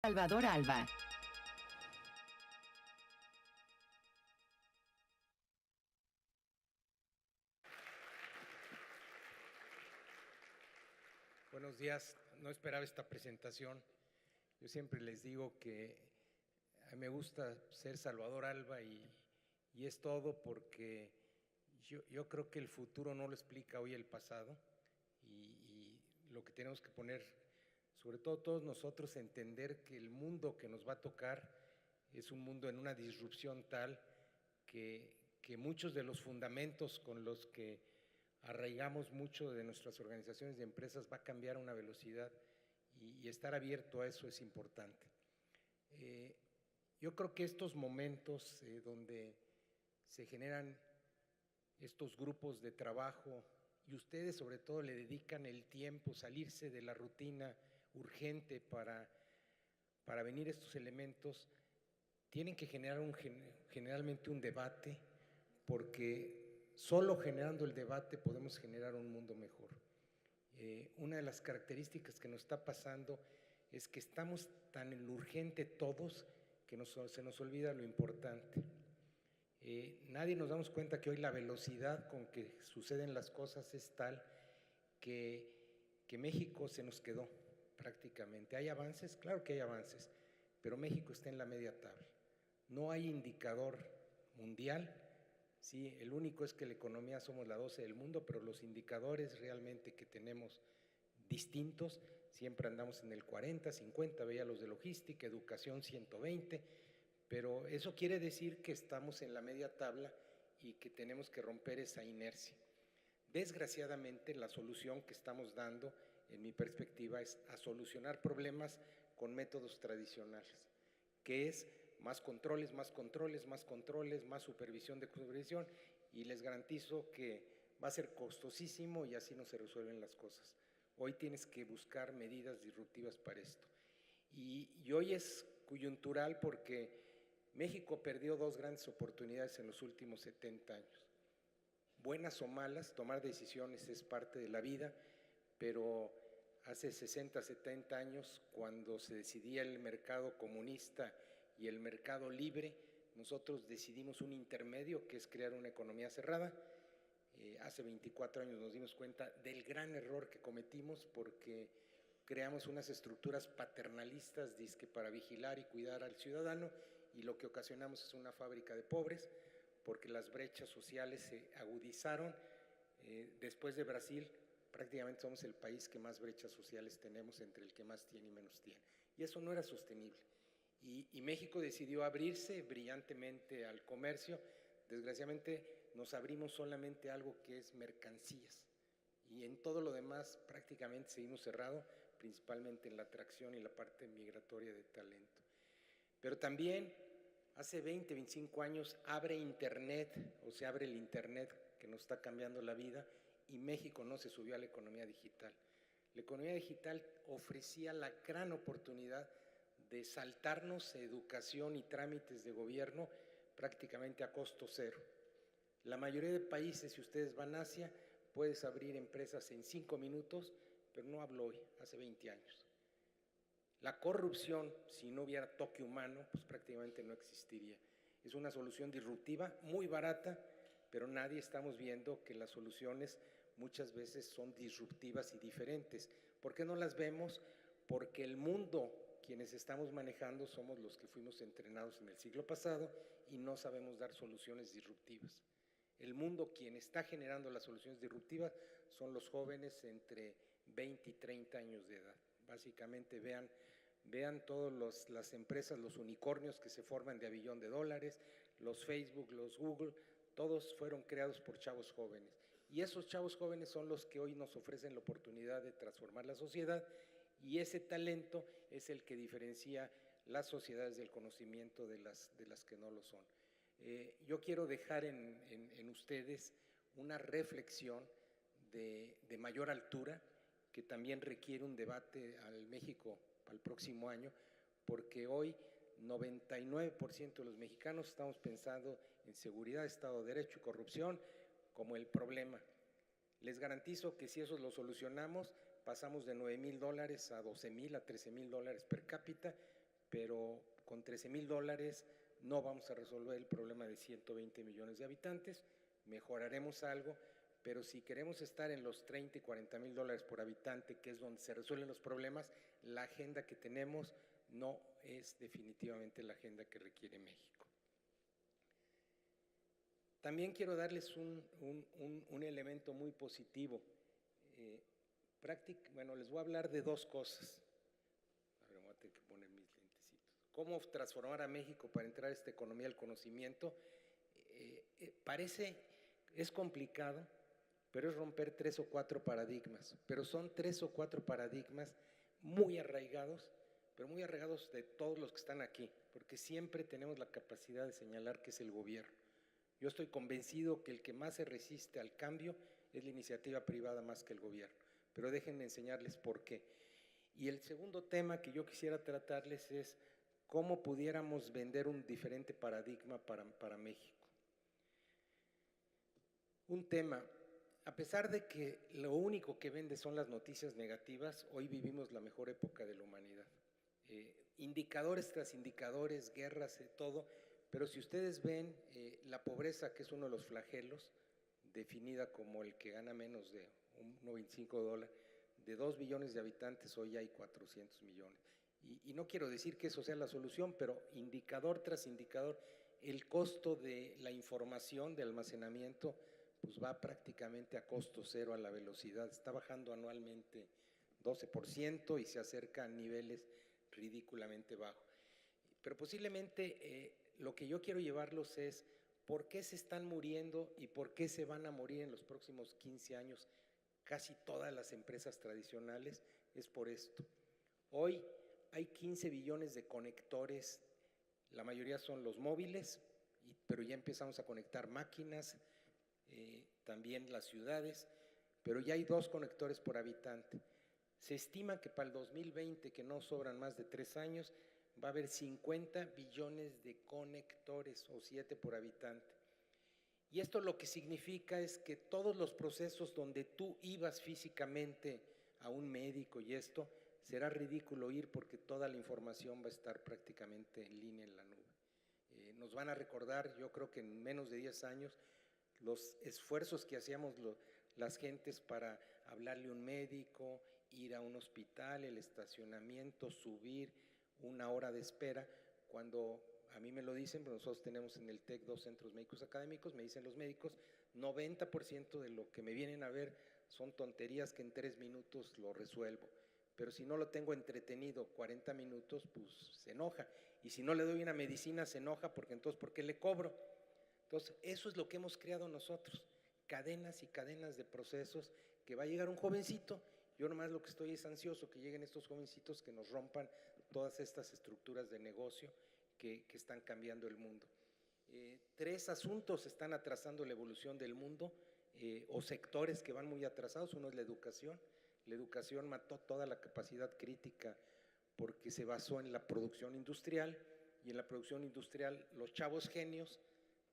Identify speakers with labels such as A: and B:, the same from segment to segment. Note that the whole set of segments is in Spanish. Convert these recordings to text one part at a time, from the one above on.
A: Salvador Alba.
B: Buenos días, no esperaba esta presentación. Yo siempre les digo que a mí me gusta ser Salvador Alba y es todo porque yo creo que el futuro no lo explica hoy el pasado y lo que tenemos que poner, sobre todo todos nosotros, entender que el mundo que nos va a tocar es un mundo en una disrupción tal que muchos de los fundamentos con los que arraigamos mucho de nuestras organizaciones y empresas va a cambiar a una velocidad y estar abierto a eso es importante. Yo creo que estos momentos donde se generan estos grupos de trabajo y ustedes sobre todo le dedican el tiempo, salirse de la rutina urgente para venir estos elementos, tienen que generar generalmente un debate, porque solo generando el debate podemos generar un mundo mejor. Una de las características que nos está pasando es que estamos tan en lo urgente todos que se nos olvida lo importante. Nadie nos damos cuenta que hoy la velocidad con que suceden las cosas es tal que México se nos quedó prácticamente. ¿Hay avances? Claro que hay avances, pero México está en la media tabla. No hay indicador mundial. Sí, el único es que la economía somos la 12 del mundo, pero los indicadores realmente que tenemos distintos, siempre andamos en el 40, 50, veía los de logística, educación 120, pero eso quiere decir que estamos en la media tabla y que tenemos que romper esa inercia. Desgraciadamente, la solución que estamos dando, en mi perspectiva, es a solucionar problemas con métodos tradicionales, que es más controles, más controles, más controles, más supervisión de supervisión, y les garantizo que va a ser costosísimo y así no se resuelven las cosas. Hoy tienes que buscar medidas disruptivas para esto. Y hoy es coyuntural porque México perdió dos grandes oportunidades en los últimos 70 años. Buenas o malas, tomar decisiones es parte de la vida, pero hace 60, 70 años, cuando se decidía el mercado comunista y el mercado libre, nosotros decidimos un intermedio que es crear una economía cerrada. Hace 24 años nos dimos cuenta del gran error que cometimos porque creamos unas estructuras paternalistas dizque para vigilar y cuidar al ciudadano, y lo que ocasionamos es una fábrica de pobres, porque las brechas sociales se agudizaron. Después de Brasil, prácticamente somos el país que más brechas sociales tenemos, entre el que más tiene y menos tiene, y eso no era sostenible. Y México decidió abrirse brillantemente al comercio. Desgraciadamente nos abrimos solamente a algo que es mercancías, y en todo lo demás prácticamente seguimos cerrados, principalmente en la atracción y la parte migratoria de talento. Pero también hace 20, 25 años abre Internet, o se abre el Internet que nos está cambiando la vida, y México no se subió a la economía digital. La economía digital ofrecía la gran oportunidad de saltarnos educación y trámites de gobierno prácticamente a costo cero. La mayoría de países, si ustedes van a Asia, puedes abrir empresas en 5 minutos, pero no hablo hoy, hace 20 años. La corrupción, si no hubiera toque humano, pues prácticamente no existiría. Es una solución disruptiva, muy barata, pero nadie estamos viendo que las soluciones muchas veces son disruptivas y diferentes. ¿Por qué no las vemos? Porque el mundo, quienes estamos manejando, somos los que fuimos entrenados en el siglo pasado y no sabemos dar soluciones disruptivas. El mundo, quien está generando las soluciones disruptivas, son los jóvenes entre 20 y 30 años de edad. Básicamente vean todas las empresas, los unicornios que se forman de $1 billón, los Facebook, los Google, todos fueron creados por chavos jóvenes. Y esos chavos jóvenes son los que hoy nos ofrecen la oportunidad de transformar la sociedad, y ese talento es el que diferencia las sociedades del conocimiento de las que no lo son. Yo quiero dejar en ustedes una reflexión de mayor altura, que también requiere un debate al México para el próximo año, porque hoy 99% de los mexicanos estamos pensando en seguridad, Estado de Derecho y corrupción como el problema. Les garantizo que si eso lo solucionamos, pasamos de $9,000 a $12,000, a $13,000 per cápita, pero con $13,000 no vamos a resolver el problema de 120 millones de habitantes, mejoraremos algo, pero si queremos estar en los 30 y 40 mil dólares por habitante, que es donde se resuelven los problemas, la agenda que tenemos no es definitivamente la agenda que requiere México. También quiero darles un elemento muy positivo. Bueno, les voy a hablar de dos cosas. A ver, voy a tener que poner mis lentecitos. ¿Cómo transformar a México para entrar a esta economía del conocimiento? Es complicado, pero es romper 3 o 4 paradigmas. Pero son 3 o 4 paradigmas muy arraigados, pero muy arraigados de todos los que están aquí, porque siempre tenemos la capacidad de señalar que es el gobierno. Yo estoy convencido que el que más se resiste al cambio es la iniciativa privada más que el gobierno, pero déjenme enseñarles por qué. Y el segundo tema que yo quisiera tratarles es cómo pudiéramos vender un diferente paradigma para México. Un tema, a pesar de que lo único que vende son las noticias negativas, hoy vivimos la mejor época de la humanidad. Indicadores tras indicadores, guerras, todo, pero si ustedes ven la pobreza, que es uno de los flagelos, definida como el que gana menos de $1.25, de 2 billones de habitantes, hoy hay 400 millones. Y no quiero decir que eso sea la solución, pero indicador tras indicador, el costo de la información, de almacenamiento, pues va prácticamente a costo cero a la velocidad, está bajando anualmente 12% y se acerca a niveles ridículamente bajos. Pero posiblemente lo que yo quiero llevarlos es por qué se están muriendo y por qué se van a morir en los próximos 15 años casi todas las empresas tradicionales, es por esto. Hoy hay 15 billones de conectores, la mayoría son los móviles, pero ya empezamos a conectar máquinas, también las ciudades, pero ya hay 2 conectores por habitante. Se estima que para el 2020, que no sobran más de 3 años, va a haber 50 billones de conectores o 7 por habitante. Y esto lo que significa es que todos los procesos donde tú ibas físicamente a un médico y esto, será ridículo ir porque toda la información va a estar prácticamente en línea en la nube. Nos van a recordar, yo creo que en menos de 10 años, los esfuerzos que hacíamos las gentes para hablarle a un médico, ir a un hospital, el estacionamiento, subir, 1 hora de espera. Cuando a mí me lo dicen, pero nosotros tenemos en el TEC 2 centros médicos académicos, me dicen los médicos, 90% de lo que me vienen a ver son tonterías que en 3 minutos lo resuelvo. Pero si no lo tengo entretenido 40 minutos, pues se enoja. Y si no le doy una medicina, se enoja porque entonces, ¿por qué le cobro? Entonces, eso es lo que hemos creado nosotros, cadenas y cadenas de procesos, que va a llegar un jovencito. Yo nomás lo que estoy es ansioso que lleguen estos jovencitos que nos rompan todas estas estructuras de negocio que están cambiando el mundo. 3 asuntos están atrasando la evolución del mundo, o sectores que van muy atrasados. Uno es la educación. La educación mató toda la capacidad crítica porque se basó en la producción industrial, y en la producción industrial los chavos genios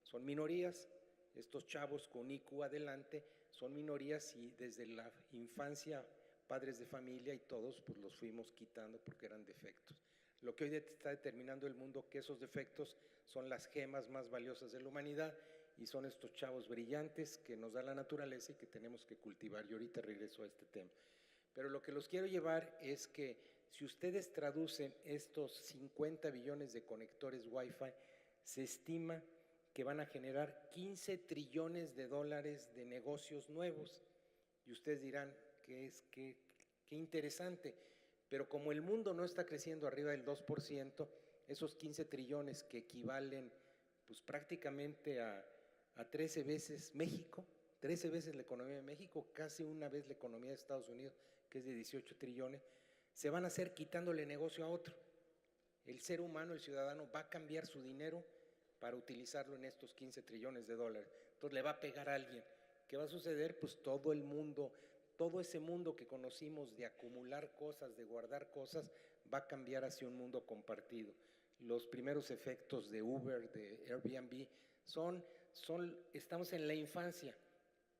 B: son minorías. Estos chavos con IQ adelante son minorías, y desde la infancia padres de familia y todos pues los fuimos quitando porque eran defectos. Lo que hoy está determinando el mundo, que esos defectos son las gemas más valiosas de la humanidad, y son estos chavos brillantes que nos da la naturaleza y que tenemos que cultivar. Y ahorita regreso a este tema. Pero lo que los quiero llevar es que si ustedes traducen estos 50 billones de conectores Wi-Fi, se estima que van a generar 15 trillones de dólares de negocios nuevos. Y ustedes dirán, qué interesante, pero como el mundo no está creciendo arriba del 2%, esos 15 trillones que equivalen pues prácticamente a 13 veces México, 13 veces la economía de México, casi una vez la economía de Estados Unidos, que es de 18 trillones, se van a hacer quitándole negocio a otro. El ser humano, el ciudadano, va a cambiar su dinero para utilizarlo en estos 15 trillones de dólares. Entonces le va a pegar a alguien. ¿Qué va a suceder? Pues todo el mundo, todo ese mundo que conocimos de acumular cosas, de guardar cosas, va a cambiar hacia un mundo compartido. Los primeros efectos de Uber, de Airbnb, estamos en la infancia.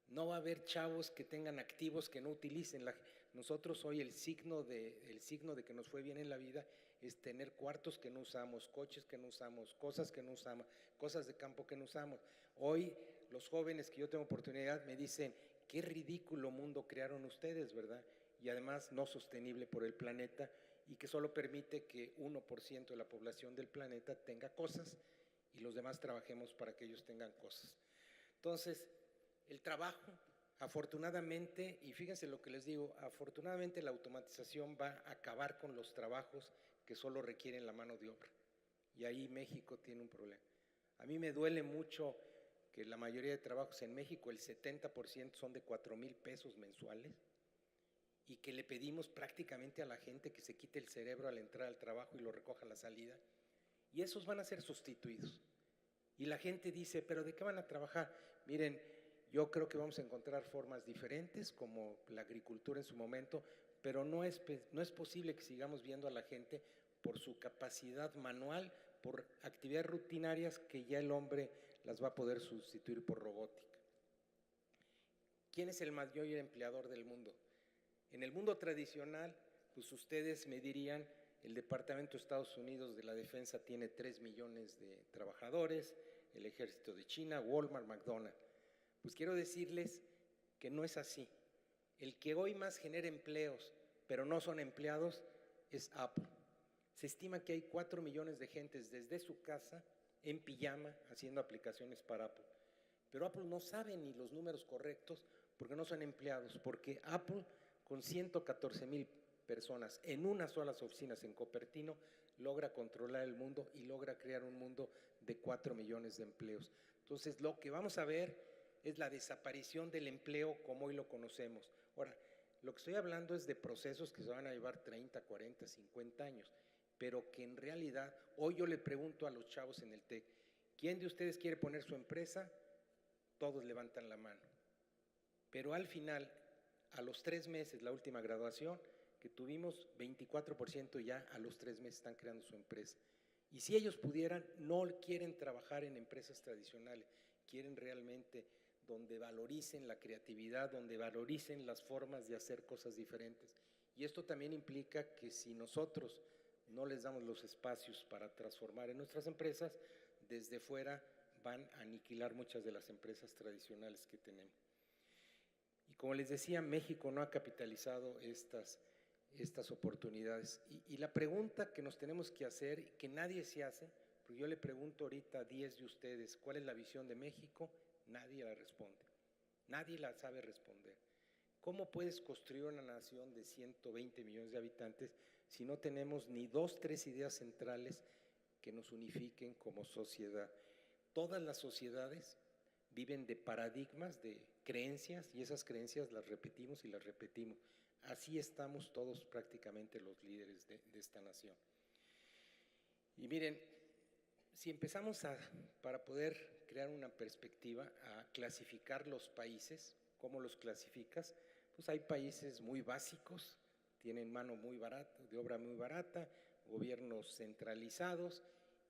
B: No va a haber chavos que tengan activos que no utilicen. Nosotros hoy el signo de que nos fue bien en la vida es tener cuartos que no usamos, coches que no usamos, cosas que no usamos, cosas de campo que no usamos. Hoy los jóvenes que yo tengo oportunidad me dicen, qué ridículo mundo crearon ustedes, ¿verdad? Y además no sostenible por el planeta y que solo permite que 1% de la población del planeta tenga cosas y los demás trabajemos para que ellos tengan cosas. Entonces, el trabajo, afortunadamente, y fíjense lo que les digo, afortunadamente la automatización va a acabar con los trabajos que solo requieren la mano de obra. Y ahí México tiene un problema. A mí me duele mucho que la mayoría de trabajos en México, el 70% son de 4,000 pesos mensuales, y que le pedimos prácticamente a la gente que se quite el cerebro al entrar al trabajo y lo recoja a la salida, y esos van a ser sustituidos. Y la gente dice, ¿pero de qué van a trabajar? Miren, yo creo que vamos a encontrar formas diferentes, como la agricultura en su momento, pero no es posible que sigamos viendo a la gente por su capacidad manual, por actividades rutinarias que ya el hombre las va a poder sustituir por robótica. ¿Quién es el mayor empleador del mundo? En el mundo tradicional, pues ustedes me dirían, el Departamento de Estados Unidos de la Defensa tiene 3 millones de trabajadores, el Ejército de China, Walmart, McDonald's. Pues quiero decirles que no es así. El que hoy más genera empleos, pero no son empleados, es Apple. Se estima que hay 4 millones de gentes desde su casa, en pijama, haciendo aplicaciones para Apple. Pero Apple no sabe ni los números correctos porque no son empleados, porque Apple, con 114,000 personas en unas solas oficinas en Cupertino, logra controlar el mundo y logra crear un mundo de 4 millones de empleos. Entonces, lo que vamos a ver es la desaparición del empleo como hoy lo conocemos. Ahora, lo que estoy hablando es de procesos que se van a llevar 30, 40, 50 años, pero que en realidad, hoy yo le pregunto a los chavos en el TEC, ¿quién de ustedes quiere poner su empresa? Todos levantan la mano. Pero al final, a los 3 meses, la última graduación que tuvimos, 24% ya a los 3 meses están creando su empresa. Y si ellos pudieran, no quieren trabajar en empresas tradicionales, quieren realmente donde valoricen la creatividad, donde valoricen las formas de hacer cosas diferentes. Y esto también implica que si nosotros no les damos los espacios para transformar en nuestras empresas, desde fuera van a aniquilar muchas de las empresas tradicionales que tenemos. Y como les decía, México no ha capitalizado estas oportunidades. Y la pregunta que nos tenemos que hacer, que nadie se hace, porque yo le pregunto ahorita a 10 de ustedes, ¿cuál es la visión de México? Nadie la responde. Nadie la sabe responder. ¿Cómo puedes construir una nación de 120 millones de habitantes si no tenemos ni 2, 3 ideas centrales que nos unifiquen como sociedad? Todas las sociedades viven de paradigmas, de creencias, y esas creencias las repetimos y las repetimos. Así estamos todos prácticamente los líderes de esta nación. Y miren, si empezamos para poder crear una perspectiva, a clasificar los países, ¿cómo los clasificas? Pues hay países muy básicos, tienen mano muy barata, de obra muy barata, gobiernos centralizados,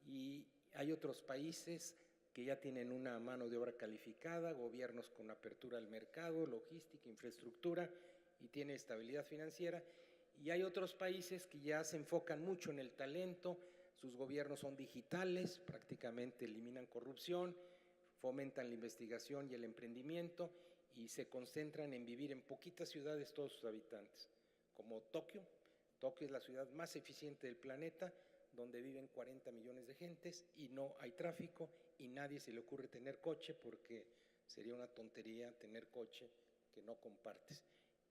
B: y hay otros países que ya tienen una mano de obra calificada, gobiernos con apertura al mercado, logística, infraestructura, y tiene estabilidad financiera. Y hay otros países que ya se enfocan mucho en el talento, sus gobiernos son digitales, prácticamente eliminan corrupción, fomentan la investigación y el emprendimiento y se concentran en vivir en poquitas ciudades todos sus habitantes, como Tokio. Tokio es la ciudad más eficiente del planeta, donde viven 40 millones de gentes y no hay tráfico y nadie se le ocurre tener coche porque sería una tontería tener coche que no compartes.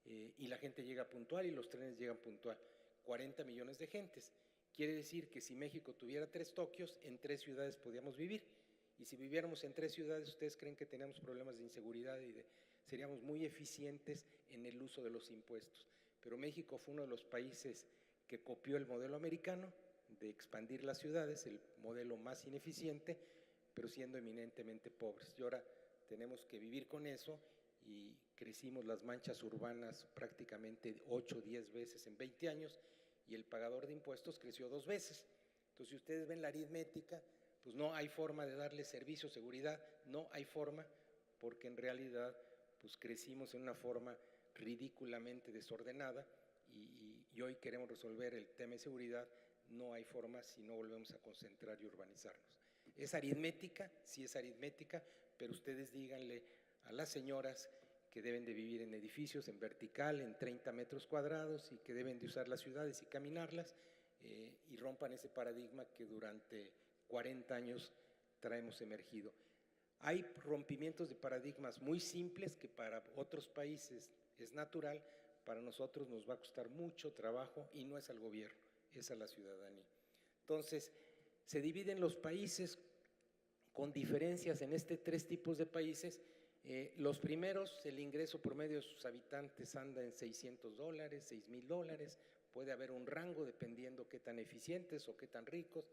B: Y la gente llega puntual y los trenes llegan puntual. 40 millones de gentes. Quiere decir que si México tuviera 3 Tokios, en 3 ciudades podíamos vivir. Y si viviéramos en 3 ciudades, ¿ustedes creen que tenemos problemas de inseguridad y seríamos muy eficientes en el uso de los impuestos? Pero México fue uno de los países que copió el modelo americano de expandir las ciudades, el modelo más ineficiente, pero siendo eminentemente pobres. Y ahora tenemos que vivir con eso y crecimos las manchas urbanas prácticamente 8 o 10 veces en 20 años y el pagador de impuestos creció 2 veces. Entonces, si ustedes ven la aritmética, pues no hay forma de darle servicio, seguridad, no hay forma, porque en realidad pues crecimos en una forma ridículamente desordenada y hoy queremos resolver el tema de seguridad no hay forma si no volvemos a concentrar y urbanizarnos. Es aritmética, sí es aritmética, pero ustedes díganle a las señoras que deben de vivir en edificios en vertical, en 30 metros cuadrados, y que deben de usar las ciudades y caminarlas, y rompan ese paradigma que durante 40 años traemos emergido. Hay rompimientos de paradigmas muy simples que para otros países es natural, para nosotros nos va a costar mucho trabajo y no es al gobierno, es a la ciudadanía. Entonces, se dividen los países con diferencias en tres tipos de países. Los primeros, el ingreso promedio de sus habitantes anda en $600, $6,000, puede haber un rango dependiendo qué tan eficientes o qué tan ricos.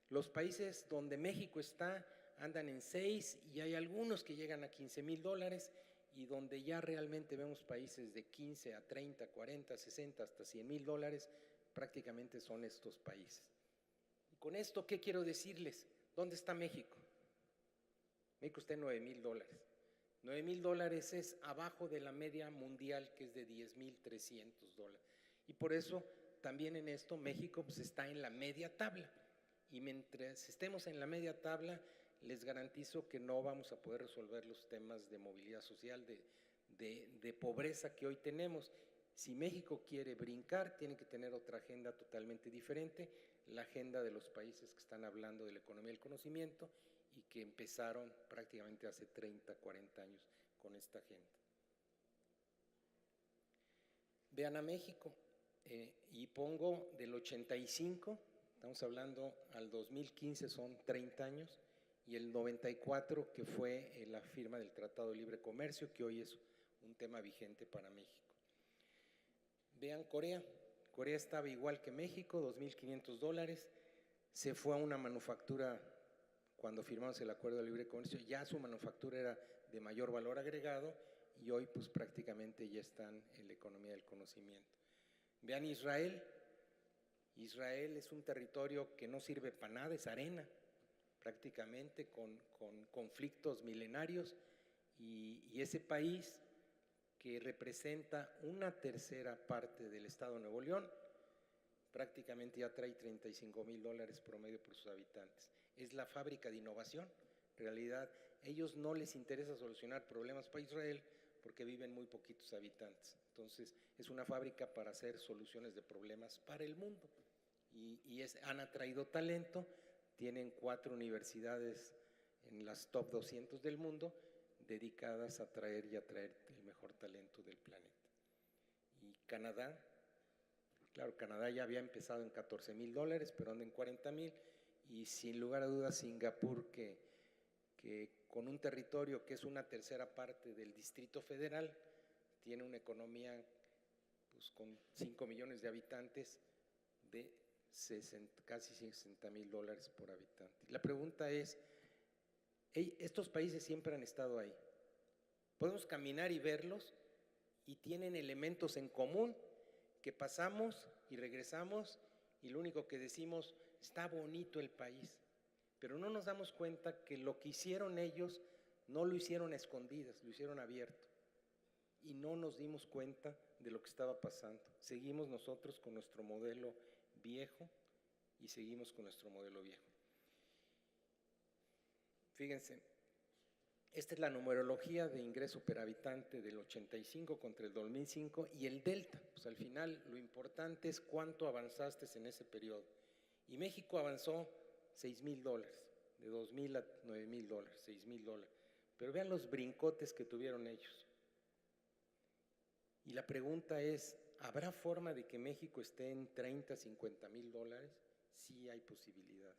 B: Los países donde México está andan en 6 y hay algunos que llegan a $15,000, y donde ya realmente vemos países de 15 a 30, 40, 60, hasta $100,000, prácticamente son estos países. Y con esto, ¿qué quiero decirles? ¿Dónde está México? México está en $9,000. $9,000 es abajo de la media mundial, que es de $10,300. Y por eso también en esto México pues está en la media tabla. Y mientras estemos en la media tabla, les garantizo que no vamos a poder resolver los temas de movilidad social, de pobreza que hoy tenemos. Si México quiere brincar, tiene que tener otra agenda totalmente diferente, la agenda de los países que están hablando de la economía del conocimiento y que empezaron prácticamente hace 30, 40 años con esta agenda. Vean a México, y pongo del 85, estamos hablando al 2015, son 30 años, y el 94, que fue la firma del Tratado de Libre Comercio, que hoy es un tema vigente para México. Vean Corea. Corea estaba igual que México, $2,500, se fue a una manufactura cuando firmamos el Acuerdo de Libre Comercio, ya su manufactura era de mayor valor agregado, y hoy pues prácticamente ya están en la economía del conocimiento. Vean Israel. Israel es un territorio que no sirve para nada, es arena, prácticamente con conflictos milenarios, y ese país que representa una tercera parte del estado de Nuevo León, prácticamente ya trae $35,000 promedio por sus habitantes. Es la fábrica de innovación. En realidad, ellos no les interesa solucionar problemas para Israel porque viven muy poquitos habitantes. Entonces, es una fábrica para hacer soluciones de problemas para el mundo. Han atraído talento, tienen 4 universidades en las top 200 del mundo dedicadas a atraer el mejor talento del planeta. Y Canadá, claro, Canadá ya había empezado en $14,000, pero anda en $40,000, y sin lugar a dudas Singapur, que con un territorio que es una tercera parte del Distrito Federal, tiene una economía pues, con 5 millones de habitantes de casi $60,000 por habitante. La pregunta es, estos países siempre han estado ahí. Podemos caminar y verlos, y tienen elementos en común que pasamos y regresamos, y lo único que decimos, está bonito el país, pero no nos damos cuenta que lo que hicieron ellos no lo hicieron a escondidas, lo hicieron abierto, y no nos dimos cuenta de lo que estaba pasando. Seguimos nosotros con nuestro modelo viejo, y seguimos con nuestro modelo viejo. Fíjense, esta es la numerología de ingreso per habitante del 85 contra el 2005 y el delta. Pues al final lo importante es cuánto avanzaste en ese periodo. Y México avanzó $6,000, de $2,000 a $9,000, $6,000. Pero vean los brincotes que tuvieron ellos. Y la pregunta es, ¿habrá forma de que México esté en $30,000, $50,000? Sí hay posibilidades.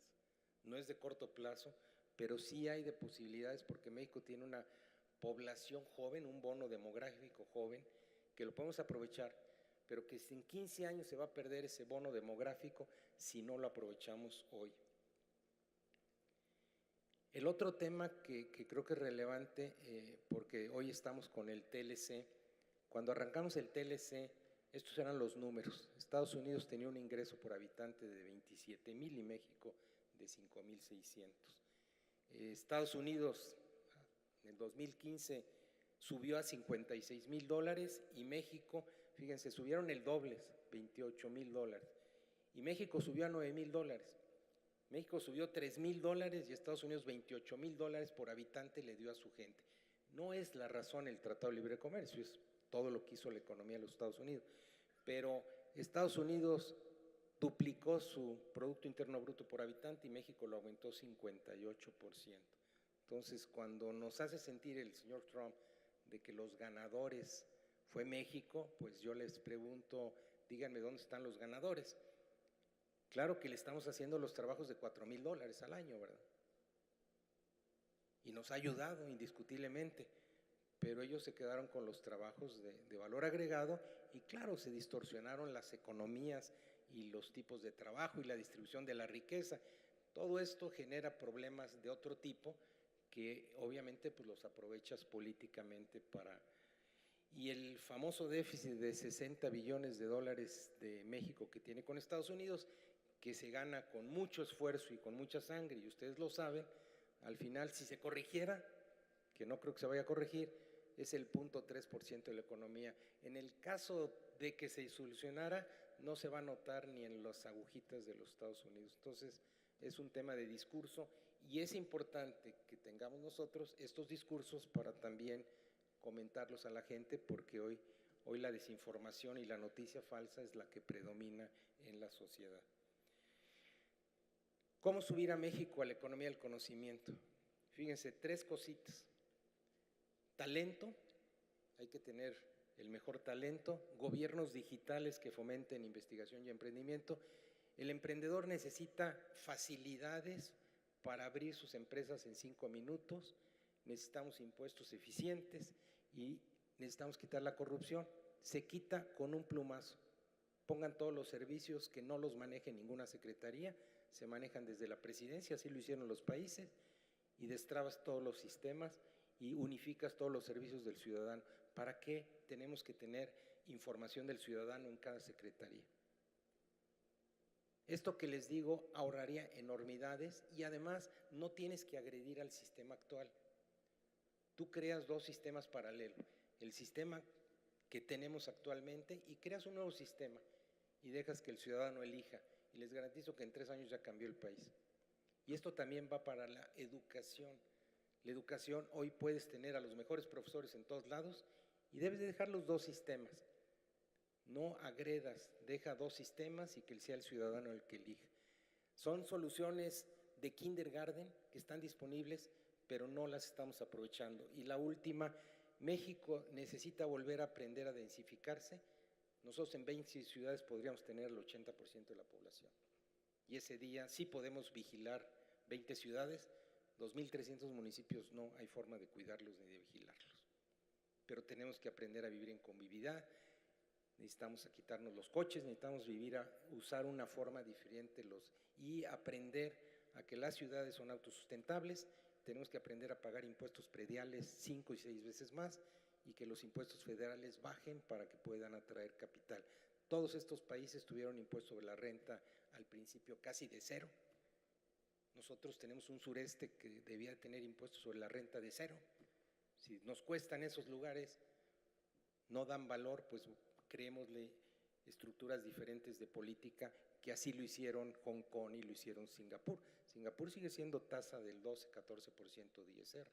B: No es de corto plazo, pero sí hay de posibilidades, porque México tiene una población joven, un bono demográfico joven, que lo podemos aprovechar, pero que en 15 años se va a perder ese bono demográfico si no lo aprovechamos hoy. El otro tema que creo que es relevante, porque hoy estamos con el TLC, cuando arrancamos el TLC, estos eran los números. Estados Unidos tenía un ingreso por habitante de 27,000 y México de 5,600. Estados Unidos en el 2015 subió a $56,000 y México, fíjense, subieron el doble, $28,000. y México subió a $9,000. México subió $3,000 y Estados Unidos $28,000 por habitante le dio a su gente. No es la razón el Tratado de Libre Comercio, es todo lo que hizo la economía de los Estados Unidos. Pero Estados Unidos duplicó su Producto Interno Bruto por habitante y México lo aumentó 58%. Entonces, cuando nos hace sentir el señor Trump de que los ganadores fue México, pues yo les pregunto, díganme dónde están los ganadores. Claro que le estamos haciendo los trabajos de $4,000 al año, ¿verdad? Y nos ha ayudado indiscutiblemente, pero ellos se quedaron con los trabajos de valor agregado y claro, se distorsionaron las economías y los tipos de trabajo y la distribución de la riqueza. Todo esto genera problemas de otro tipo que obviamente pues los aprovechas políticamente para… Y el famoso déficit de $60 billones de México que tiene con Estados Unidos, que se gana con mucho esfuerzo y con mucha sangre, y ustedes lo saben, al final si se corrigiera, que no creo que se vaya a corregir, es el 0.3% de la economía. En el caso de que se solucionara, no se va a notar ni en las agujitas de los Estados Unidos. Entonces, es un tema de discurso y es importante que tengamos nosotros estos discursos para también comentarlos a la gente, porque hoy la desinformación y la noticia falsa es la que predomina en la sociedad. ¿Cómo subir a México a la economía del conocimiento? Fíjense, 3 cositas. Talento, hay que tener el mejor talento, gobiernos digitales que fomenten investigación y emprendimiento. El emprendedor necesita facilidades para abrir sus empresas en 5 minutos, necesitamos impuestos eficientes y necesitamos quitar la corrupción. Se quita con un plumazo. Pongan todos los servicios que no los maneje ninguna secretaría, se manejan desde la presidencia, así lo hicieron los países, y destrabas todos los sistemas y unificas todos los servicios del ciudadano. ¿Para qué tenemos que tener información del ciudadano en cada secretaría? Esto que les digo ahorraría enormidades y además no tienes que agredir al sistema actual. Tú creas 2 sistemas paralelos, el sistema que tenemos actualmente y creas un nuevo sistema y dejas que el ciudadano elija. Y les garantizo que en 3 años ya cambió el país. Y esto también va para la educación. La educación, hoy puedes tener a los mejores profesores en todos lados y debes de dejar los 2 sistemas. No agredas, deja 2 sistemas y que sea el ciudadano el que elija. Son soluciones de kindergarten que están disponibles, pero no las estamos aprovechando. Y la última, México necesita volver a aprender a densificarse. Nosotros en 20 ciudades podríamos tener el 80% de la población. Y ese día sí podemos vigilar 20 ciudades, 2,300 municipios no hay forma de cuidarlos ni de vigilarlos. Pero tenemos que aprender a vivir en convivialidad, necesitamos quitarnos los coches, necesitamos usar una forma diferente y aprender a que las ciudades son autosustentables, tenemos que aprender a pagar impuestos prediales 5 y 6 veces más y que los impuestos federales bajen para que puedan atraer capital. Todos estos países tuvieron impuesto sobre la renta al principio casi de 0. Nosotros tenemos un sureste que debía tener impuestos sobre la renta de 0. Si nos cuestan esos lugares, no dan valor, pues creémosle estructuras diferentes de política, que así lo hicieron Hong Kong y lo hicieron Singapur. Singapur sigue siendo tasa del 12-14% de ISR.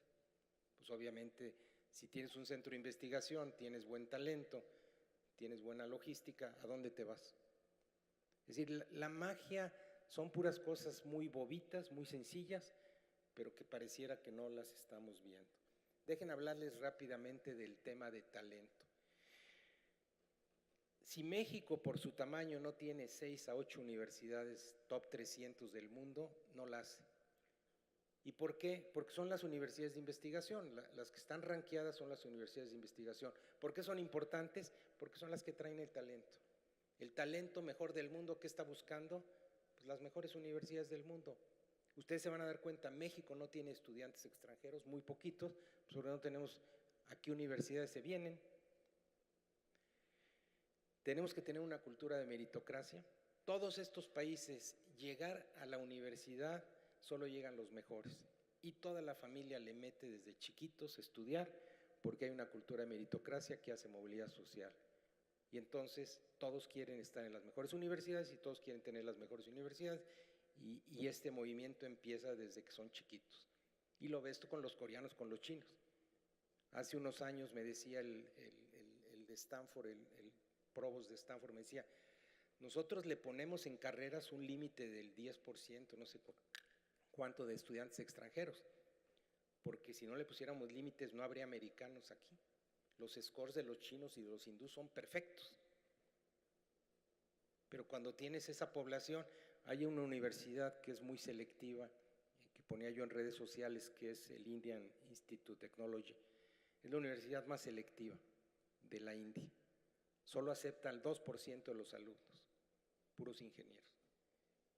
B: Pues obviamente, si tienes un centro de investigación, tienes buen talento, tienes buena logística, ¿a dónde te vas? Es decir, la magia son puras cosas muy bobitas, muy sencillas, pero que pareciera que no las estamos viendo. Dejen hablarles rápidamente del tema de talento. Si México por su tamaño no tiene 6 a 8 universidades top 300 del mundo, no las hace. ¿Y por qué? Porque son las universidades de investigación, las que están rankeadas son las universidades de investigación. ¿Por qué son importantes? Porque son las que traen el talento. El talento mejor del mundo, ¿qué está buscando? Pues las mejores universidades del mundo. Ustedes se van a dar cuenta, México no tiene estudiantes extranjeros, muy poquitos, sobre todo no tenemos a qué universidades se vienen. Tenemos que tener una cultura de meritocracia. Todos estos países, llegar a la universidad, solo llegan los mejores. Y toda la familia le mete desde chiquitos a estudiar porque hay una cultura de meritocracia que hace movilidad social. Y entonces todos quieren estar en las mejores universidades y todos quieren tener las mejores universidades, y este movimiento empieza desde que son chiquitos. Y lo ves tú con los coreanos, con los chinos. Hace unos años me decía el de Stanford, el provost de Stanford, me decía, nosotros le ponemos en carreras un límite del 10%, no sé cuánto, de estudiantes extranjeros, porque si no le pusiéramos límites no habría americanos aquí. Los scores de los chinos y de los hindús son perfectos. Pero cuando tienes esa población, hay una universidad que es muy selectiva, que ponía yo en redes sociales, que es el Indian Institute of Technology. Es la universidad más selectiva de la India. Solo acepta el 2% de los alumnos, puros ingenieros.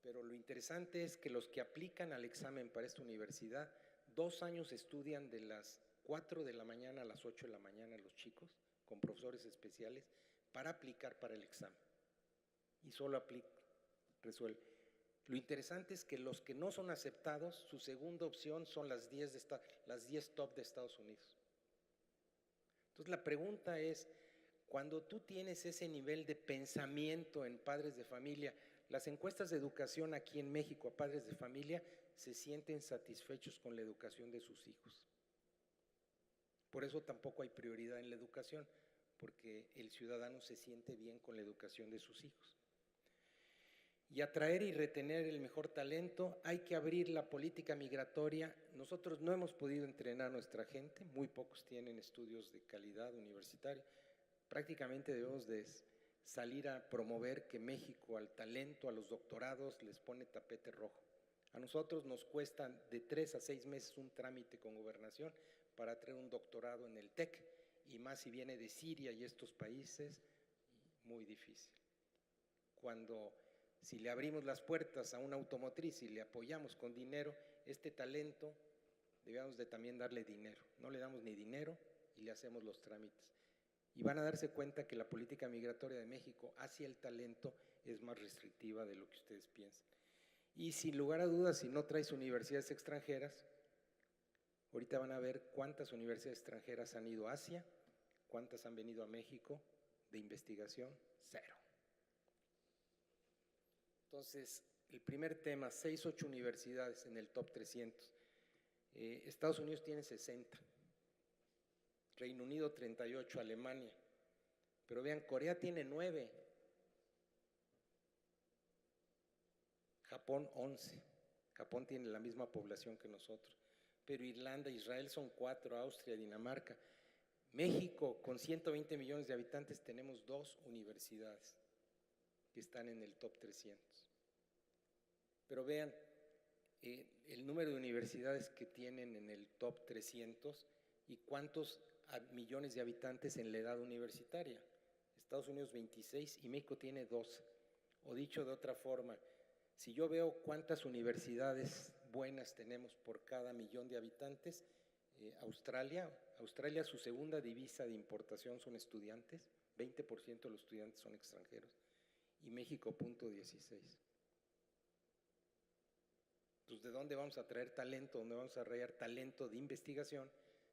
B: Pero lo interesante es que los que aplican al examen para esta universidad, 2 años estudian de las 4 de la mañana a las 8 de la mañana los chicos, con profesores especiales, para aplicar para el examen. Y solo resuelve. Lo interesante es que los que no son aceptados, su segunda opción son las 10 top de Estados Unidos. Entonces la pregunta es, cuando tú tienes ese nivel de pensamiento en padres de familia, las encuestas de educación aquí en México a padres de familia se sienten satisfechos con la educación de sus hijos. Por eso tampoco hay prioridad en la educación, porque el ciudadano se siente bien con la educación de sus hijos. Y atraer y retener el mejor talento, hay que abrir la política migratoria. Nosotros no hemos podido entrenar a nuestra gente, muy pocos tienen estudios de calidad universitaria. Prácticamente debemos de salir a promover que México al talento, a los doctorados, les pone tapete rojo. A nosotros nos cuesta de 3 a 6 meses un trámite con gobernación para traer un doctorado en el TEC, y más si viene de Siria y estos países, muy difícil. Si le abrimos las puertas a una automotriz y le apoyamos con dinero, este talento debemos de también darle dinero. No le damos ni dinero y le hacemos los trámites. Y van a darse cuenta que la política migratoria de México hacia el talento es más restrictiva de lo que ustedes piensan. Y sin lugar a dudas, si no traes universidades extranjeras, ahorita van a ver cuántas universidades extranjeras han ido a Asia, cuántas han venido a México de investigación, 0. Entonces, el primer tema, 6, 8 universidades en el top 300. Estados Unidos tiene 60, Reino Unido 38, Alemania. Pero vean, Corea tiene 9, Japón 11. Japón tiene la misma población que nosotros. Pero Irlanda, Israel son 4, Austria, Dinamarca. México, con 120 millones de habitantes, tenemos 2 universidades que están en el top 300. Pero vean, el número de universidades que tienen en el top 300 y cuántos millones de habitantes en la edad universitaria. Estados Unidos 26 y México tiene 12. O dicho de otra forma, si yo veo cuántas universidades buenas tenemos por cada millón de habitantes, Australia, su segunda divisa de importación son estudiantes, 20% de los estudiantes son extranjeros, y México 0.16. Entonces, ¿de dónde vamos a traer talento? ¿Dónde vamos a traer talento de investigación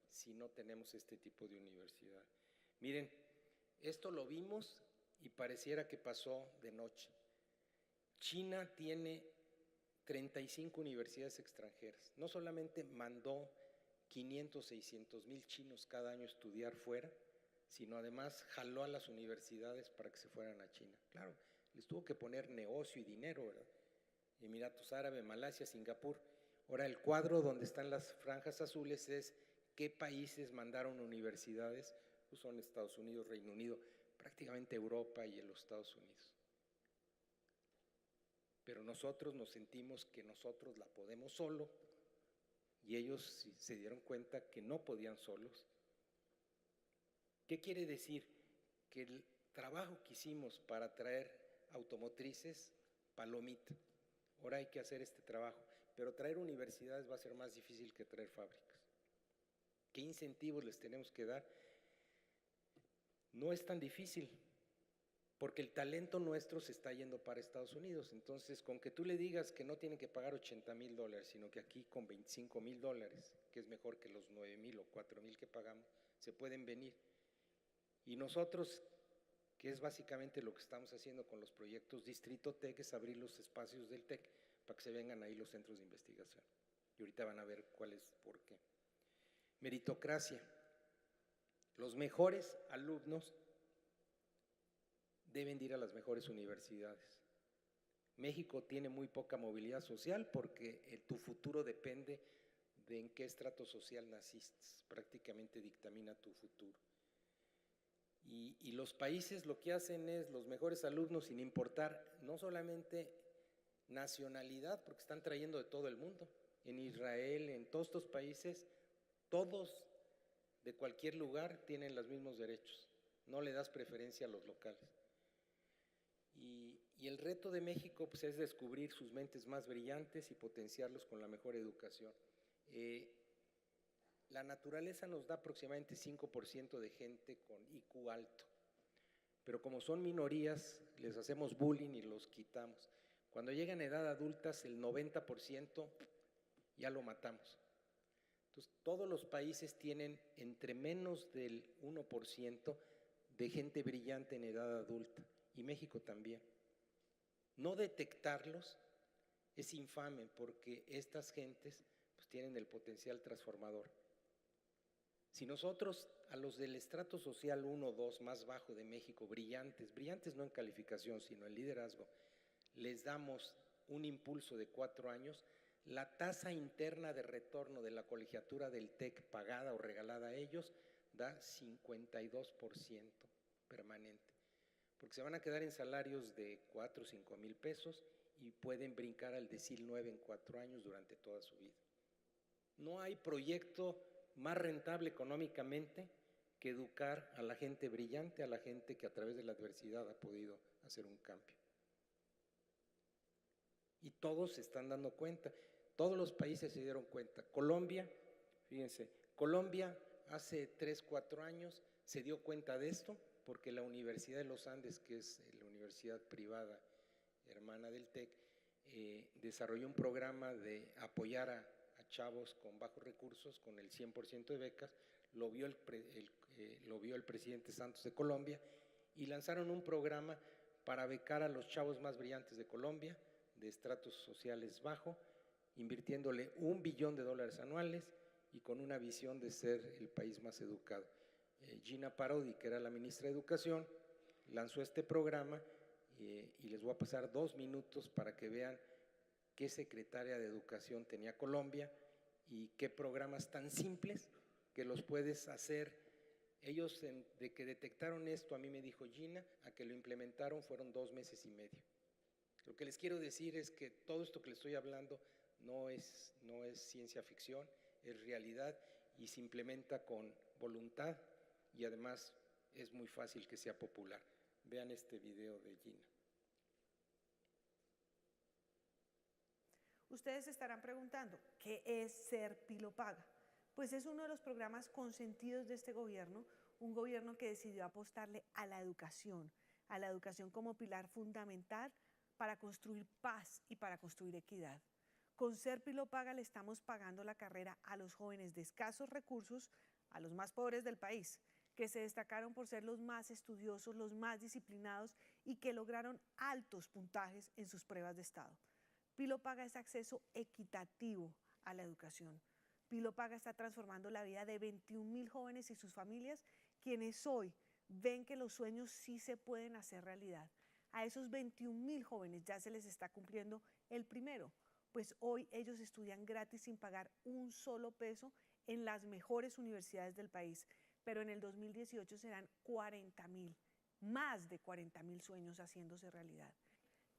B: si no tenemos este tipo de universidad? Miren, esto lo vimos y pareciera que pasó de noche. China tiene 35 universidades extranjeras. No solamente mandó 500, 600 mil chinos cada año a estudiar fuera, sino además jaló a las universidades para que se fueran a China. Claro, les tuvo que poner negocio y dinero, ¿verdad? Emiratos Árabes, Malasia, Singapur. Ahora el cuadro donde están las franjas azules es qué países mandaron universidades, pues son Estados Unidos, Reino Unido, prácticamente Europa y en los Estados Unidos. Pero nosotros nos sentimos que nosotros la podemos solo y ellos se dieron cuenta que no podían solos. ¿Qué quiere decir? Que el trabajo que hicimos para traer automotrices, palomita. Ahora hay que hacer este trabajo, pero traer universidades va a ser más difícil que traer fábricas. ¿Qué incentivos les tenemos que dar? No es tan difícil, porque el talento nuestro se está yendo para Estados Unidos. Entonces, con que tú le digas que no tienen que pagar $80,000, sino que aquí con $25,000, que es mejor que los 9,000 o 4,000 que pagamos, se pueden venir. Y nosotros que es básicamente lo que estamos haciendo con los proyectos Distrito TEC, es abrir los espacios del TEC para que se vengan ahí los centros de investigación. Y ahorita van a ver cuál es por qué. Meritocracia. Los mejores alumnos deben de ir a las mejores universidades. México tiene muy poca movilidad social porque tu futuro depende de en qué estrato social naciste, prácticamente dictamina tu futuro. Y los países lo que hacen es los mejores alumnos, sin importar no solamente nacionalidad, porque están trayendo de todo el mundo, en Israel, en todos estos países, todos de cualquier lugar tienen los mismos derechos, no le das preferencia a los locales. Y el reto de México pues, es descubrir sus mentes más brillantes y potenciarlos con la mejor educación. La naturaleza nos da aproximadamente 5% de gente con IQ alto, pero como son minorías, les hacemos bullying y los quitamos. Cuando llegan a edad adulta, el 90% ya lo matamos. Entonces, todos los países tienen entre menos del 1% de gente brillante en edad adulta, y México también. No detectarlos es infame porque estas gentes pues, tienen el potencial transformador. Si nosotros a los del estrato social 1 o 2 más bajo de México, brillantes no en calificación, sino en liderazgo, les damos un impulso de 4 años, la tasa interna de retorno de la colegiatura del TEC pagada o regalada a ellos da 52% permanente, porque se van a quedar en salarios de 4 o 5 mil pesos y pueden brincar al decil 9 en 4 años durante toda su vida. No hay proyecto más rentable económicamente que educar a la gente brillante, a la gente que a través de la adversidad ha podido hacer un cambio. Y todos se están dando cuenta, todos los países se dieron cuenta. Colombia, fíjense, Colombia hace 3, 4 años se dio cuenta de esto porque la Universidad de los Andes, que es la universidad privada hermana del TEC, desarrolló un programa de apoyar a chavos con bajos recursos con el 100% de becas, lo vio el presidente Santos de Colombia y lanzaron un programa para becar a los chavos más brillantes de Colombia, de estratos sociales bajo, invirtiéndole $1 billón anuales y con una visión de ser el país más educado. Gina Parodi, que era la ministra de Educación, lanzó este programa y les voy a pasar 2 minutos para que vean qué secretaria de Educación tenía Colombia y qué programas tan simples que los puedes hacer. Ellos, de que detectaron esto, a mí me dijo Gina, a que lo implementaron fueron 2 meses y medio. Lo que les quiero decir es que todo esto que les estoy hablando no es ciencia ficción, es realidad y se implementa con voluntad y además es muy fácil que sea popular. Vean este video de Gina.
A: Ustedes se estarán preguntando, ¿qué es Ser Pilo Paga? Pues es uno de los programas consentidos de este gobierno, un gobierno que decidió apostarle a la educación como pilar fundamental para construir paz y para construir equidad. Con Ser Pilo Paga le estamos pagando la carrera a los jóvenes de escasos recursos, a los más pobres del país, que se destacaron por ser los más estudiosos, los más disciplinados y que lograron altos puntajes en sus pruebas de estado. Pilo Paga es acceso equitativo a la educación. Pilo Paga está transformando la vida de 21,000 jóvenes y sus familias, quienes hoy ven que los sueños sí se pueden hacer realidad. A esos 21,000 jóvenes ya se les está cumpliendo el primero, pues hoy ellos estudian gratis sin pagar un solo peso en las mejores universidades del país, pero en el 2018 serán 40,000, más de 40,000 sueños haciéndose realidad.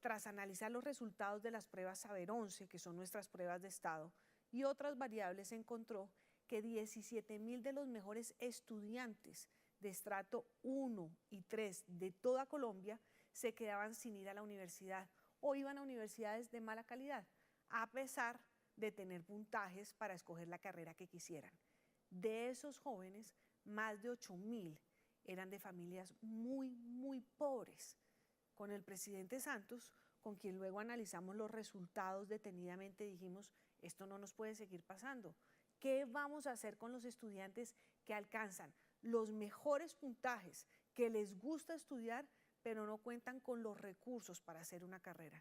A: Tras analizar los resultados de las pruebas Saber 11, que son nuestras pruebas de estado, y otras variables, se encontró que 17,000 de los mejores estudiantes de estrato 1 y 3 de toda Colombia se quedaban sin ir a la universidad o iban a universidades de mala calidad, a pesar de tener puntajes para escoger la carrera que quisieran. De esos jóvenes, más de 8,000 eran de familias muy pobres. Con el presidente Santos, con quien luego analizamos los resultados detenidamente, dijimos, esto no nos puede seguir pasando. ¿Qué vamos a hacer con los estudiantes que alcanzan los mejores puntajes, que les gusta estudiar, pero no cuentan con los recursos para hacer una carrera.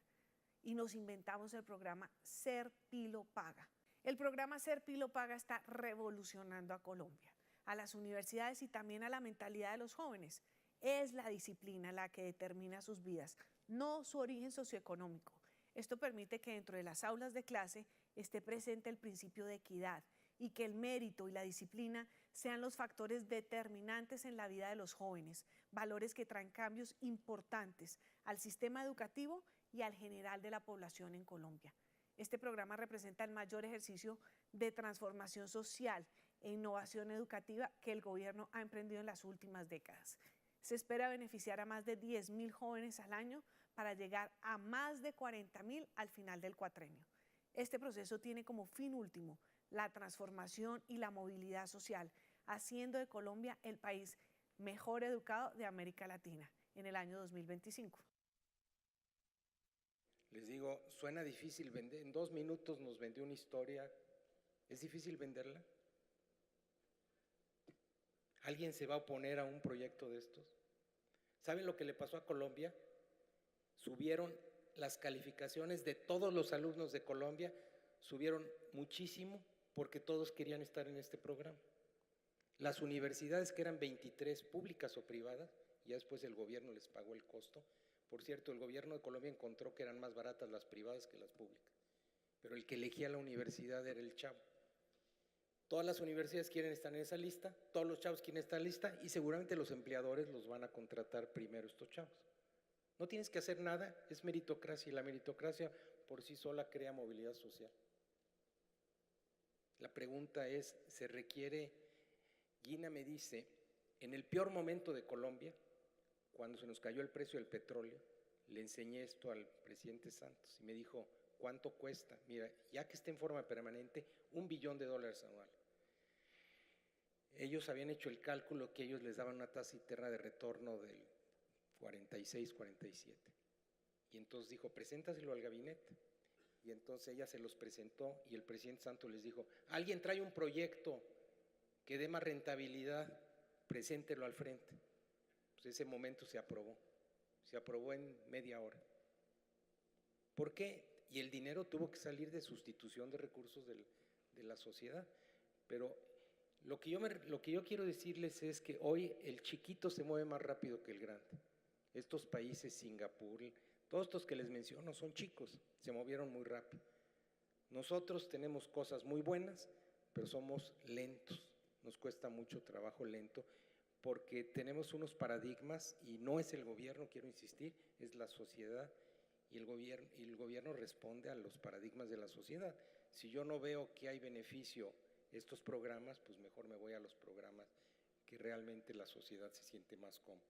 A: Y nos inventamos el programa Ser Pilo Paga. El programa Ser Pilo Paga está revolucionando a Colombia, a las universidades y también a la mentalidad de los jóvenes. Es la disciplina la que determina sus vidas, no su origen socioeconómico. Esto permite que dentro de las aulas de clase esté presente el principio de equidad y que el mérito y la disciplina sean los factores determinantes en la vida de los jóvenes, valores que traen cambios importantes al sistema educativo y al general de la población en Colombia. Este programa representa el mayor ejercicio de transformación social e innovación educativa que el gobierno ha emprendido en las últimas décadas. Se espera beneficiar a más de 10.000 jóvenes al año para llegar a más de 40.000 al final del cuatrenio. Este proceso tiene como fin último la transformación y la movilidad social, haciendo de Colombia el país mejor educado de América Latina en el año 2025.
B: Les digo, suena difícil vender. En 2 minutos nos vendió una historia. ¿Es difícil venderla? ¿Alguien se va a oponer a un proyecto de estos? ¿Saben lo que le pasó a Colombia? Subieron las calificaciones de todos los alumnos de Colombia, subieron muchísimo porque todos querían estar en este programa. Las universidades, que eran 23, públicas o privadas, ya después el gobierno les pagó el costo. Por cierto, el gobierno de Colombia encontró que eran más baratas las privadas que las públicas, pero el que elegía la universidad era el chavo. Todas las universidades quieren estar en esa lista, todos los chavos quieren estar en la lista y seguramente los empleadores los van a contratar primero estos chavos. No tienes que hacer nada, es meritocracia y la meritocracia por sí sola crea movilidad social. La pregunta es, ¿se requiere? Gina me dice, en el peor momento de Colombia, cuando se nos cayó el precio del petróleo, le enseñé esto al presidente Santos y me dijo, ¿cuánto cuesta? Mira, ya que está en forma permanente, $1 billón anual. Ellos habían hecho el cálculo que ellos les daban una tasa interna de retorno del 46, 47. Y entonces dijo, preséntaselo al gabinete. Y entonces ella se los presentó y el presidente Santos les dijo, alguien trae un proyecto que dé más rentabilidad, preséntelo al frente. Pues ese momento se aprobó en media hora. ¿Por qué? Y el dinero tuvo que salir de sustitución de recursos de la sociedad. Pero lo que yo quiero decirles es que hoy el chiquito se mueve más rápido que el grande. Estos países, Singapur, todos estos que les menciono son chicos, se movieron muy rápido. Nosotros tenemos cosas muy buenas, pero somos lentos, nos cuesta mucho trabajo lento, porque tenemos unos paradigmas y no es el gobierno, quiero insistir, es la sociedad y el gobierno responde a los paradigmas de la sociedad. Si yo no veo que hay beneficio estos programas, pues mejor me voy a los programas que realmente la sociedad se siente más cómoda.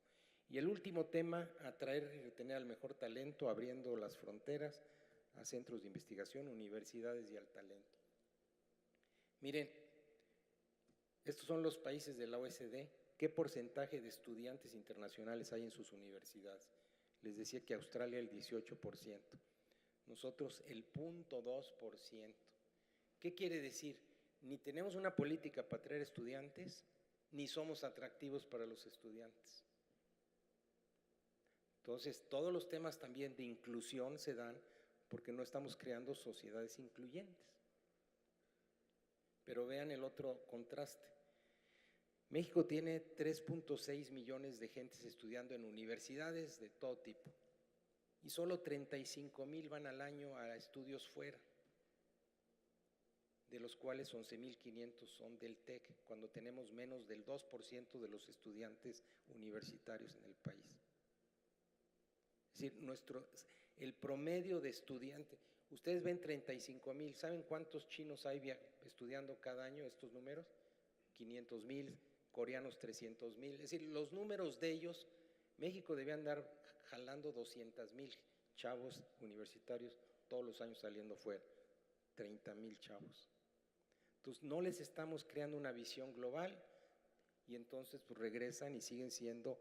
B: Y el último tema, atraer y retener al mejor talento, abriendo las fronteras a centros de investigación, universidades y al talento. Miren, estos son los países de la OECD. ¿Qué porcentaje de estudiantes internacionales hay en sus universidades? Les decía que Australia el 18%, nosotros el 0.2%. ¿Qué quiere decir? Ni tenemos una política para atraer estudiantes, ni somos atractivos para los estudiantes. Entonces, todos los temas también de inclusión se dan porque no estamos creando sociedades incluyentes. Pero vean el otro contraste. México tiene 3.6 millones de gentes estudiando en universidades de todo tipo y solo 35,000 van al año a estudios fuera, de los cuales 11,500 son del TEC, cuando tenemos menos del 2% de los estudiantes universitarios en el país. Es decir, el promedio de estudiante, ustedes ven 35,000, ¿saben cuántos chinos hay estudiando cada año estos números? 500,000, coreanos 300,000, es decir, los números de ellos, México debe andar jalando 200,000 chavos universitarios todos los años saliendo fuera, 30,000 chavos. Entonces no les estamos creando una visión global y entonces pues regresan y siguen siendo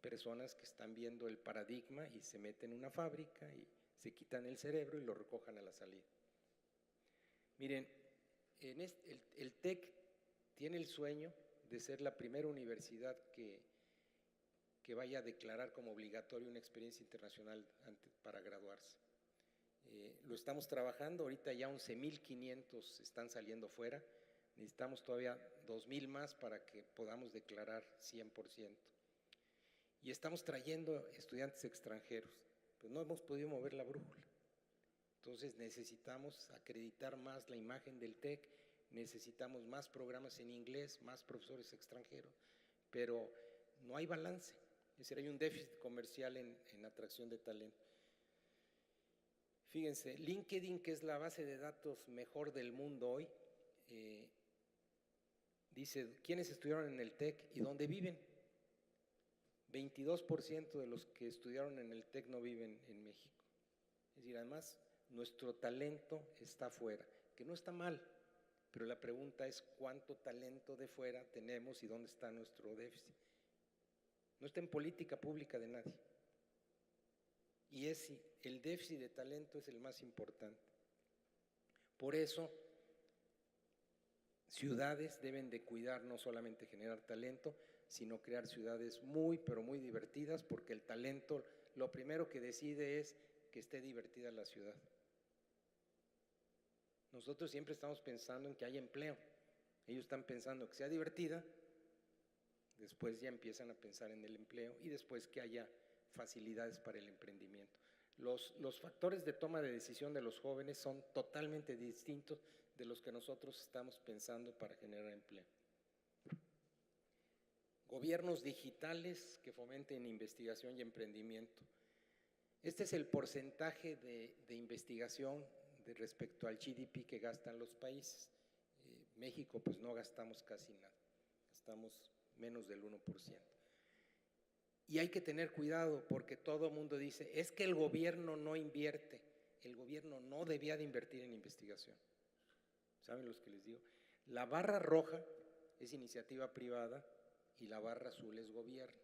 B: personas que están viendo el paradigma y se meten en una fábrica y se quitan el cerebro y lo recojan a la salida. Miren, el TEC tiene el sueño de ser la primera universidad que que vaya a declarar como obligatorio una experiencia internacional para graduarse. Lo estamos trabajando, ahorita ya 11,500 están saliendo fuera, necesitamos todavía 2,000 más para que podamos declarar 100%. Y estamos trayendo estudiantes extranjeros, pues no hemos podido mover la brújula. Entonces necesitamos acreditar más la imagen del TEC, necesitamos más programas en inglés, más profesores extranjeros, pero no hay balance, es decir, hay un déficit comercial en atracción de talento. Fíjense, LinkedIn, que es la base de datos mejor del mundo hoy, dice, ¿quiénes estudiaron en el TEC y dónde viven? 22% de los que estudiaron en el TEC no viven en México. Es decir, además, nuestro talento está fuera, que no está mal, pero la pregunta es cuánto talento de fuera tenemos y dónde está nuestro déficit. No está en política pública de nadie. Y el déficit de talento es el más importante. Por eso, ciudades deben de cuidar no solamente generar talento, sino crear ciudades muy, pero muy divertidas, porque el talento, lo primero que decide es que esté divertida la ciudad. Nosotros siempre estamos pensando en que haya empleo. Ellos están pensando que sea divertida, después ya empiezan a pensar en el empleo y después que haya facilidades para el emprendimiento. Los factores de toma de decisión de los jóvenes son totalmente distintos de los que nosotros estamos pensando para generar empleo. Gobiernos digitales que fomenten investigación y emprendimiento. Este es el porcentaje de investigación respecto al GDP que gastan los países. México pues no gastamos casi nada, gastamos menos del 1%. Y hay que tener cuidado porque todo el mundo dice, es que el gobierno no invierte. El gobierno no debía de invertir en investigación. ¿Saben los que les digo? La barra roja es iniciativa privada y la barra azul es gobierno.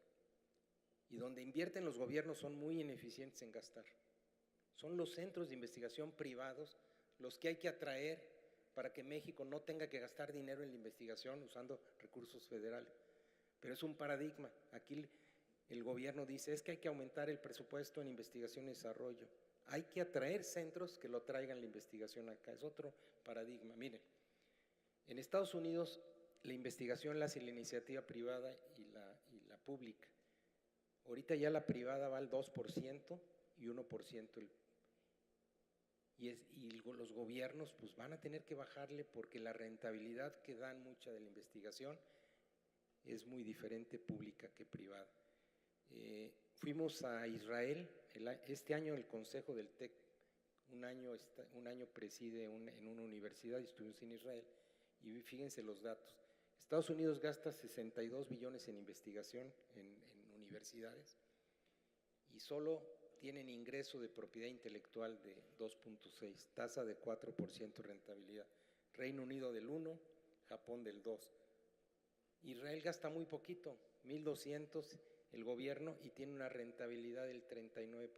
B: Y donde invierten los gobiernos son muy ineficientes en gastar. Son los centros de investigación privados los que hay que atraer para que México no tenga que gastar dinero en la investigación usando recursos federales. Pero es un paradigma. Aquí el gobierno dice, es que hay que aumentar el presupuesto en investigación y desarrollo. Hay que atraer centros que lo traigan la investigación acá. Es otro paradigma. Miren, en Estados Unidos la investigación la hace la iniciativa privada y la pública. Ahorita ya la privada va al 2% y 1%. Y los gobiernos pues van a tener que bajarle porque la rentabilidad que dan mucha de la investigación es muy diferente pública que privada. Fuimos a Israel, este año el Consejo del TEC, un año preside en una universidad y estuvimos en Israel y fíjense los datos. Estados Unidos gasta 62 billones en investigación en universidades y solo tienen ingreso de propiedad intelectual de 2.6, tasa de 4% rentabilidad. Reino Unido del 1, Japón del 2. Israel gasta muy poquito, 1.200 el gobierno y tiene una rentabilidad del 39%,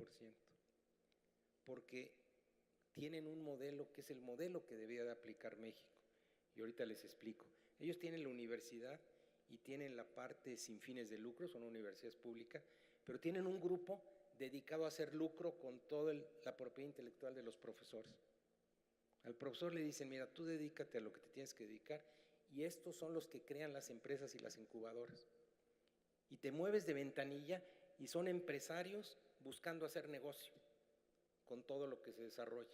B: porque tienen un modelo que es el modelo que debía de aplicar México. Y ahorita les explico. Ellos tienen la universidad y tienen la parte sin fines de lucro, son universidades públicas, pero tienen un grupo dedicado a hacer lucro con toda la propiedad intelectual de los profesores. Al profesor le dicen, mira, tú dedícate a lo que te tienes que dedicar y estos son los que crean las empresas y las incubadoras. Y te mueves de ventanilla y son empresarios buscando hacer negocio con todo lo que se desarrolla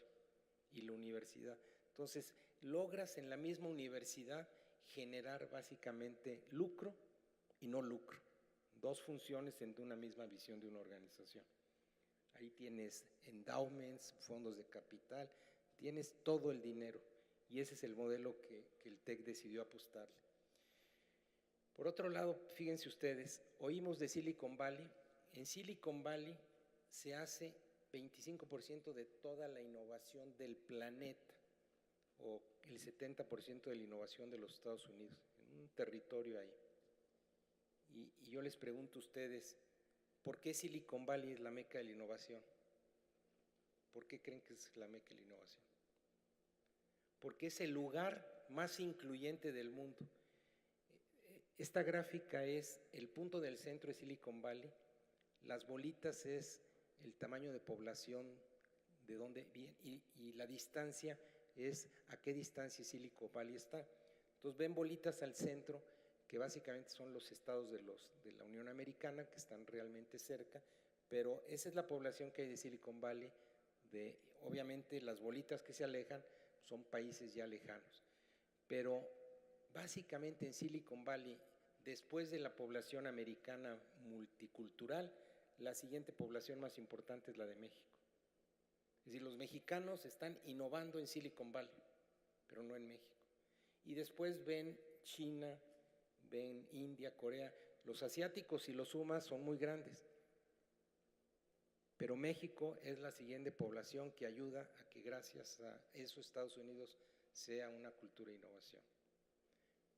B: y la universidad. Entonces, logras en la misma universidad generar básicamente lucro y no lucro. Dos funciones en una misma visión de una organización. Ahí tienes endowments, fondos de capital, tienes todo el dinero y ese es el modelo que el TEC decidió apostarle. Por otro lado, fíjense ustedes, oímos de Silicon Valley. En Silicon Valley se hace 25% de toda la innovación del planeta o el 70% de la innovación de los Estados Unidos, en un territorio ahí. Y yo les pregunto a ustedes, ¿por qué Silicon Valley es la meca de la innovación? ¿Por qué creen que es la meca de la innovación? Porque es el lugar más incluyente del mundo. Esta gráfica es el punto del centro de Silicon Valley, las bolitas es el tamaño de población de dónde viene y la distancia es a qué distancia Silicon Valley está. Entonces ven bolitas al centro que básicamente son los estados de la Unión Americana que están realmente cerca, pero esa es la población que hay de Silicon Valley. Obviamente las bolitas que se alejan son países ya lejanos, pero básicamente en Silicon Valley, después de la población americana multicultural, la siguiente población más importante es la de México. Es decir, los mexicanos están innovando en Silicon Valley, pero no en México. Y después ven China, ven India, Corea. Los asiáticos, si los sumas, son muy grandes. Pero México es la siguiente población que ayuda a que gracias a eso Estados Unidos sea una cultura de innovación.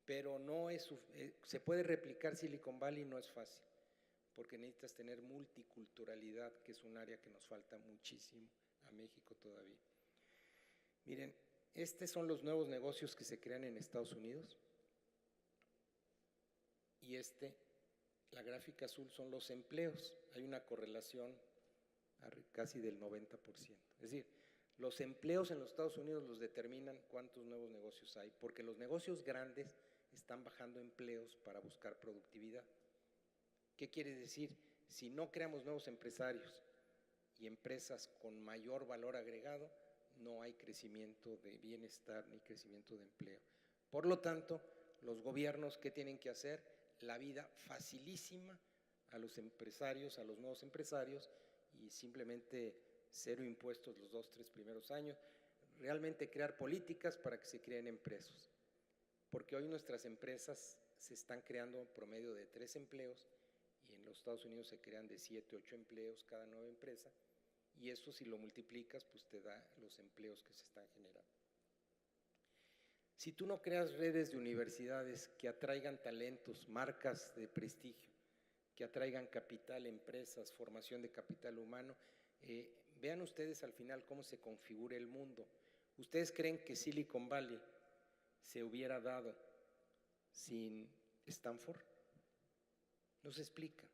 B: Pero no es, se puede replicar Silicon Valley, no es fácil, porque necesitas tener multiculturalidad, que es un área que nos falta muchísimo a México todavía. Miren, estos son los nuevos negocios que se crean en Estados Unidos y la gráfica azul son los empleos. Hay una correlación casi del 90%. Es decir, los empleos en los Estados Unidos los determinan cuántos nuevos negocios hay, porque los negocios grandes están bajando empleos para buscar productividad. ¿Qué quiere decir? Si no creamos nuevos empresarios y empresas con mayor valor agregado, no hay crecimiento de bienestar ni crecimiento de empleo. Por lo tanto, los gobiernos, ¿qué tienen que hacer? La vida facilísima a los empresarios, a los nuevos empresarios, y simplemente cero impuestos los 2, 3 primeros años, realmente crear políticas para que se creen empresas, porque hoy nuestras empresas se están creando en promedio de 3 empleos y en los Estados Unidos se crean de 7, 8 empleos cada nueva empresa, y eso si lo multiplicas pues te da los empleos que se están generando. Si tú no creas redes de universidades que atraigan talentos, marcas de prestigio, que atraigan capital, empresas, formación de capital humano, vean ustedes al final cómo se configura el mundo. ¿Ustedes creen que Silicon Valley se hubiera dado sin Stanford? No se explica.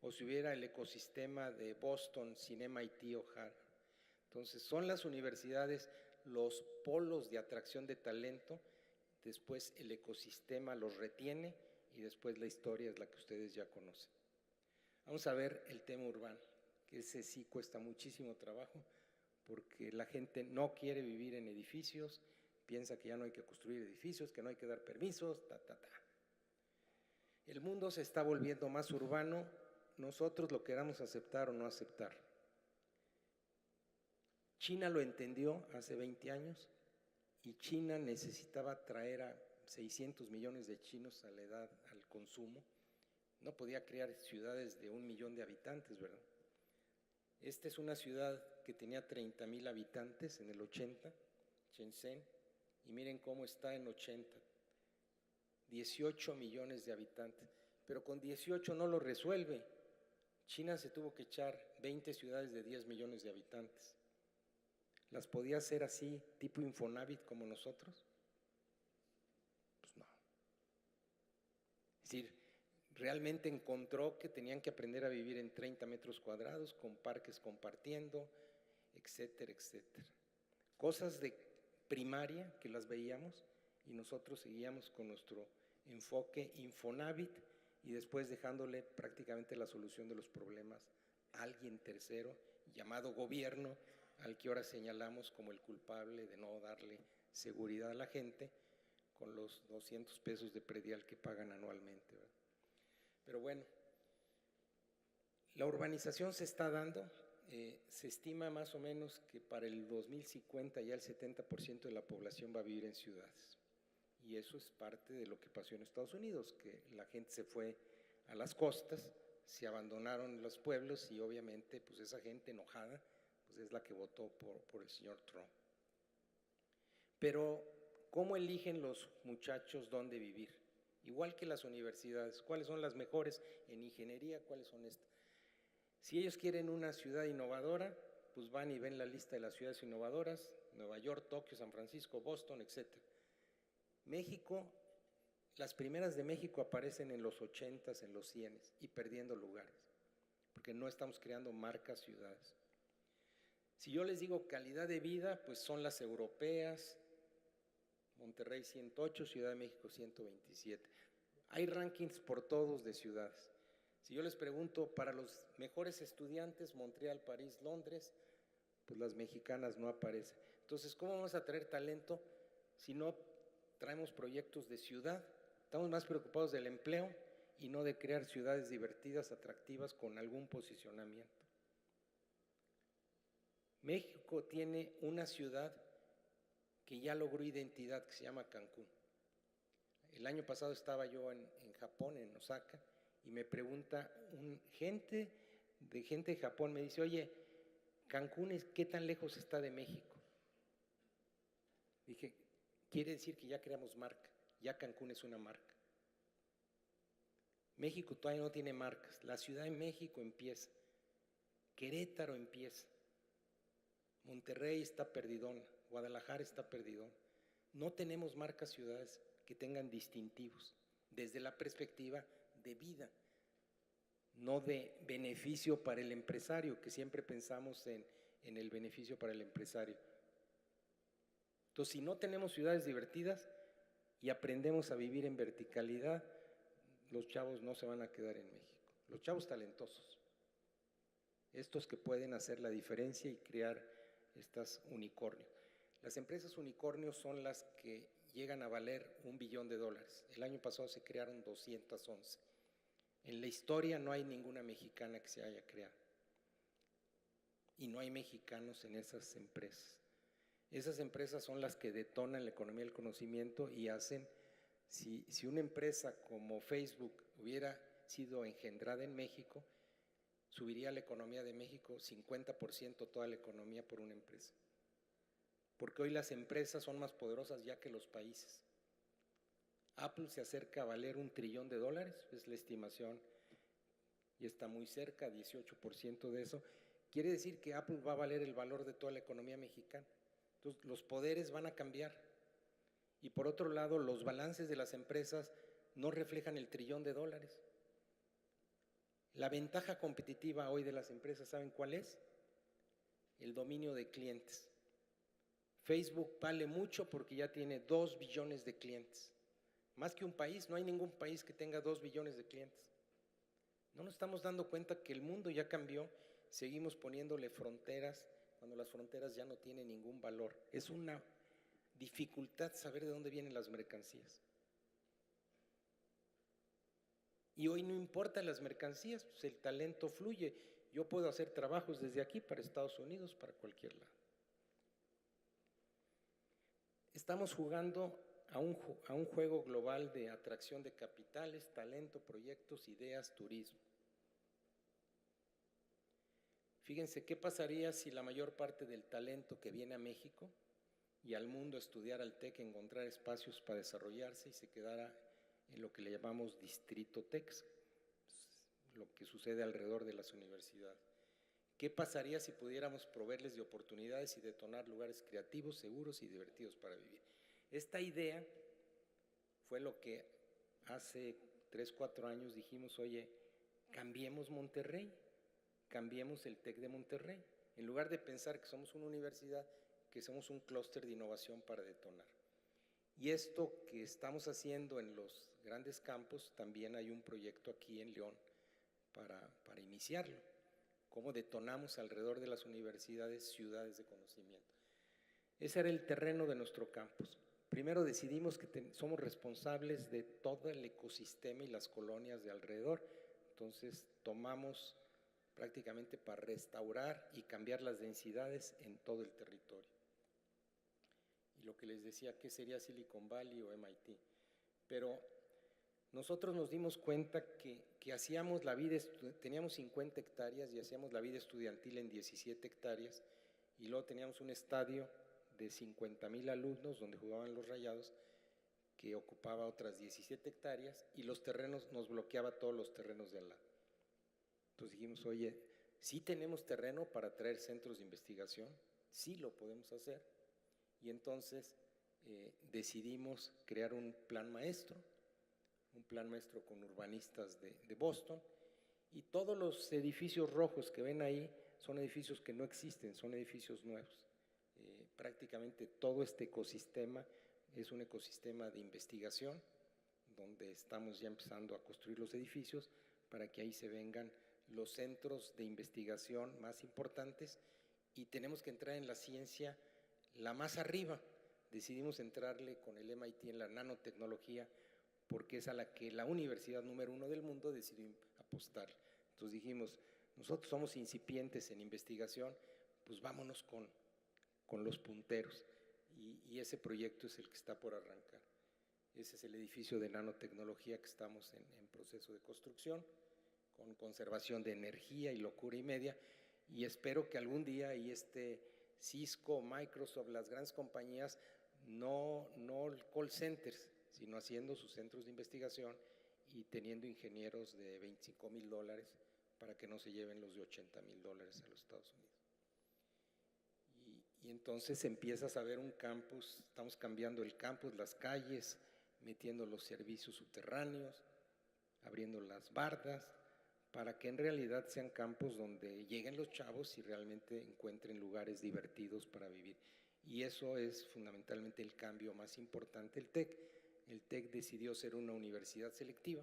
B: O si hubiera el ecosistema de Boston sin MIT o Harvard. Entonces, son las universidades los polos de atracción de talento, después el ecosistema los retiene y después la historia es la que ustedes ya conocen. Vamos a ver el tema urbano, que ese sí cuesta muchísimo trabajo, porque la gente no quiere vivir en edificios, piensa que ya no hay que construir edificios, que no hay que dar permisos, El mundo se está volviendo más urbano, nosotros lo queramos aceptar o no aceptar. China lo entendió hace 20 años y China necesitaba traer a 600 millones de chinos a la edad al consumo. No podía crear ciudades de 1 millón de habitantes, ¿verdad? Esta es una ciudad que tenía 30,000 habitantes en el 80, Shenzhen, y miren cómo está en 80, 18 millones de habitantes, pero con 18 no lo resuelve. China se tuvo que echar 20 ciudades de 10 millones de habitantes. ¿Las podía hacer así, tipo Infonavit como nosotros? Pues no. Es decir, realmente encontró que tenían que aprender a vivir en 30 metros cuadrados, con parques compartiendo, etcétera, etcétera. Cosas de primaria que las veíamos y nosotros seguíamos con nuestro enfoque Infonavit y después dejándole prácticamente la solución de los problemas a alguien tercero llamado gobierno, al que ahora señalamos como el culpable de no darle seguridad a la gente con los 200 pesos de predial que pagan anualmente, ¿verdad? Pero bueno, la urbanización se está dando, se estima más o menos que para el 2050 ya el 70% de la población va a vivir en ciudades. Y eso es parte de lo que pasó en Estados Unidos, que la gente se fue a las costas, se abandonaron los pueblos y obviamente pues esa gente enojada pues es la que votó por el señor Trump. Pero, ¿cómo eligen los muchachos dónde vivir? Igual que las universidades, ¿cuáles son las mejores en ingeniería? ¿Cuáles son estas? Si ellos quieren una ciudad innovadora, pues van y ven la lista de las ciudades innovadoras, Nueva York, Tokio, San Francisco, Boston, etc. México, las primeras de México aparecen en los 80s, en los 100s y perdiendo lugares, porque no estamos creando marcas ciudades. Si yo les digo calidad de vida, pues son las europeas, Monterrey 108, Ciudad de México 127. Hay rankings por todos de ciudades. Si yo les pregunto para los mejores estudiantes, Montreal, París, Londres, pues las mexicanas no aparecen. Entonces, ¿cómo vamos a traer talento si no traemos proyectos de ciudad? Estamos más preocupados del empleo y no de crear ciudades divertidas, atractivas, con algún posicionamiento. México tiene una ciudad que ya logró identidad, que se llama Cancún. El año pasado estaba yo en Japón, en Osaka, y me pregunta gente de Japón, me dice, oye, Cancún, ¿qué tan lejos está de México? Dije, quiere decir que ya creamos marca, ya Cancún es una marca. México todavía no tiene marcas, la Ciudad de México empieza, Querétaro empieza, Monterrey está perdidón, Guadalajara está perdidón. No tenemos marcas ciudades que tengan distintivos desde la perspectiva de vida, no de beneficio para el empresario, que siempre pensamos en el beneficio para el empresario. Entonces, si no tenemos ciudades divertidas y aprendemos a vivir en verticalidad, los chavos no se van a quedar en México. Los chavos talentosos, estos que pueden hacer la diferencia y crear estas unicornios. Las empresas unicornios son las que llegan a valer $1 billón. El año pasado se crearon 211. En la historia no hay ninguna mexicana que se haya creado. Y no hay mexicanos en esas empresas. Esas empresas son las que detonan la economía del conocimiento y hacen, si una empresa como Facebook hubiera sido engendrada en México, subiría la economía de México 50%, toda la economía por una empresa. Porque hoy las empresas son más poderosas ya que los países. Apple se acerca a valer $1 trillón, es la estimación, y está muy cerca, 18% de eso. Quiere decir que Apple va a valer el valor de toda la economía mexicana. Entonces, los poderes van a cambiar. Y por otro lado, los balances de las empresas no reflejan el $1 trillón. La ventaja competitiva hoy de las empresas, ¿saben cuál es? El dominio de clientes. Facebook vale mucho porque ya tiene 2 billones de clientes. Más que un país, no hay ningún país que tenga 2 billones de clientes. No nos estamos dando cuenta que el mundo ya cambió, seguimos poniéndole fronteras cuando las fronteras ya no tienen ningún valor. Es una dificultad saber de dónde vienen las mercancías. Y hoy no importan las mercancías, pues el talento fluye. Yo puedo hacer trabajos desde aquí para Estados Unidos, para cualquier lado. Estamos jugando a un juego global de atracción de capitales, talento, proyectos, ideas, turismo. Fíjense, ¿qué pasaría si la mayor parte del talento que viene a México y al mundo a estudiar al TEC, encontrar espacios para desarrollarse y se quedara en lo que le llamamos Distrito TEC, lo que sucede alrededor de las universidades? ¿Qué pasaría si pudiéramos proveerles de oportunidades y detonar lugares creativos, seguros y divertidos para vivir? Esta idea fue lo que hace 3, 4 años dijimos, oye, cambiemos Monterrey, cambiemos el TEC de Monterrey. En lugar de pensar que somos una universidad, que somos un clúster de innovación para detonar. Y esto que estamos haciendo en los grandes campos, también hay un proyecto aquí en León para iniciarlo. Cómo detonamos alrededor de las universidades ciudades de conocimiento. Ese era el terreno de nuestro campus. Primero decidimos que somos responsables de todo el ecosistema y las colonias de alrededor. Entonces tomamos prácticamente para restaurar y cambiar las densidades en todo el territorio. Y lo que les decía, ¿qué sería Silicon Valley o MIT? Pero nosotros nos dimos cuenta que hacíamos la vida, teníamos 50 hectáreas y hacíamos la vida estudiantil en 17 hectáreas y luego teníamos un estadio de 50,000 alumnos donde jugaban los Rayados que ocupaba otras 17 hectáreas y los terrenos, nos bloqueaba todos los terrenos de al lado. Entonces dijimos, oye, sí tenemos terreno para traer centros de investigación, sí lo podemos hacer y entonces decidimos crear un plan maestro un plan maestro con urbanistas de Boston, y todos los edificios rojos que ven ahí son edificios que no existen, son edificios nuevos. Prácticamente todo este ecosistema es un ecosistema de investigación, donde estamos ya empezando a construir los edificios para que ahí se vengan los centros de investigación más importantes, y tenemos que entrar en la ciencia la más arriba. Decidimos entrarle con el MIT en la nanotecnología porque es a la que la universidad número 1 del mundo decidió apostar. Entonces dijimos, nosotros somos incipientes en investigación, pues vámonos con los punteros, y ese proyecto es el que está por arrancar. Ese es el edificio de nanotecnología que estamos en proceso de construcción, con conservación de energía y locura y media, y espero que algún día y Cisco, Microsoft, las grandes compañías, no call centers, sino haciendo sus centros de investigación y teniendo ingenieros de $25,000 para que no se lleven los de $80,000 a los Estados Unidos. Y entonces empiezas a ver un campus, estamos cambiando el campus, las calles, metiendo los servicios subterráneos, abriendo las bardas, para que en realidad sean campos donde lleguen los chavos y realmente encuentren lugares divertidos para vivir. Y eso es fundamentalmente el cambio más importante del TEC. El TEC decidió ser una universidad selectiva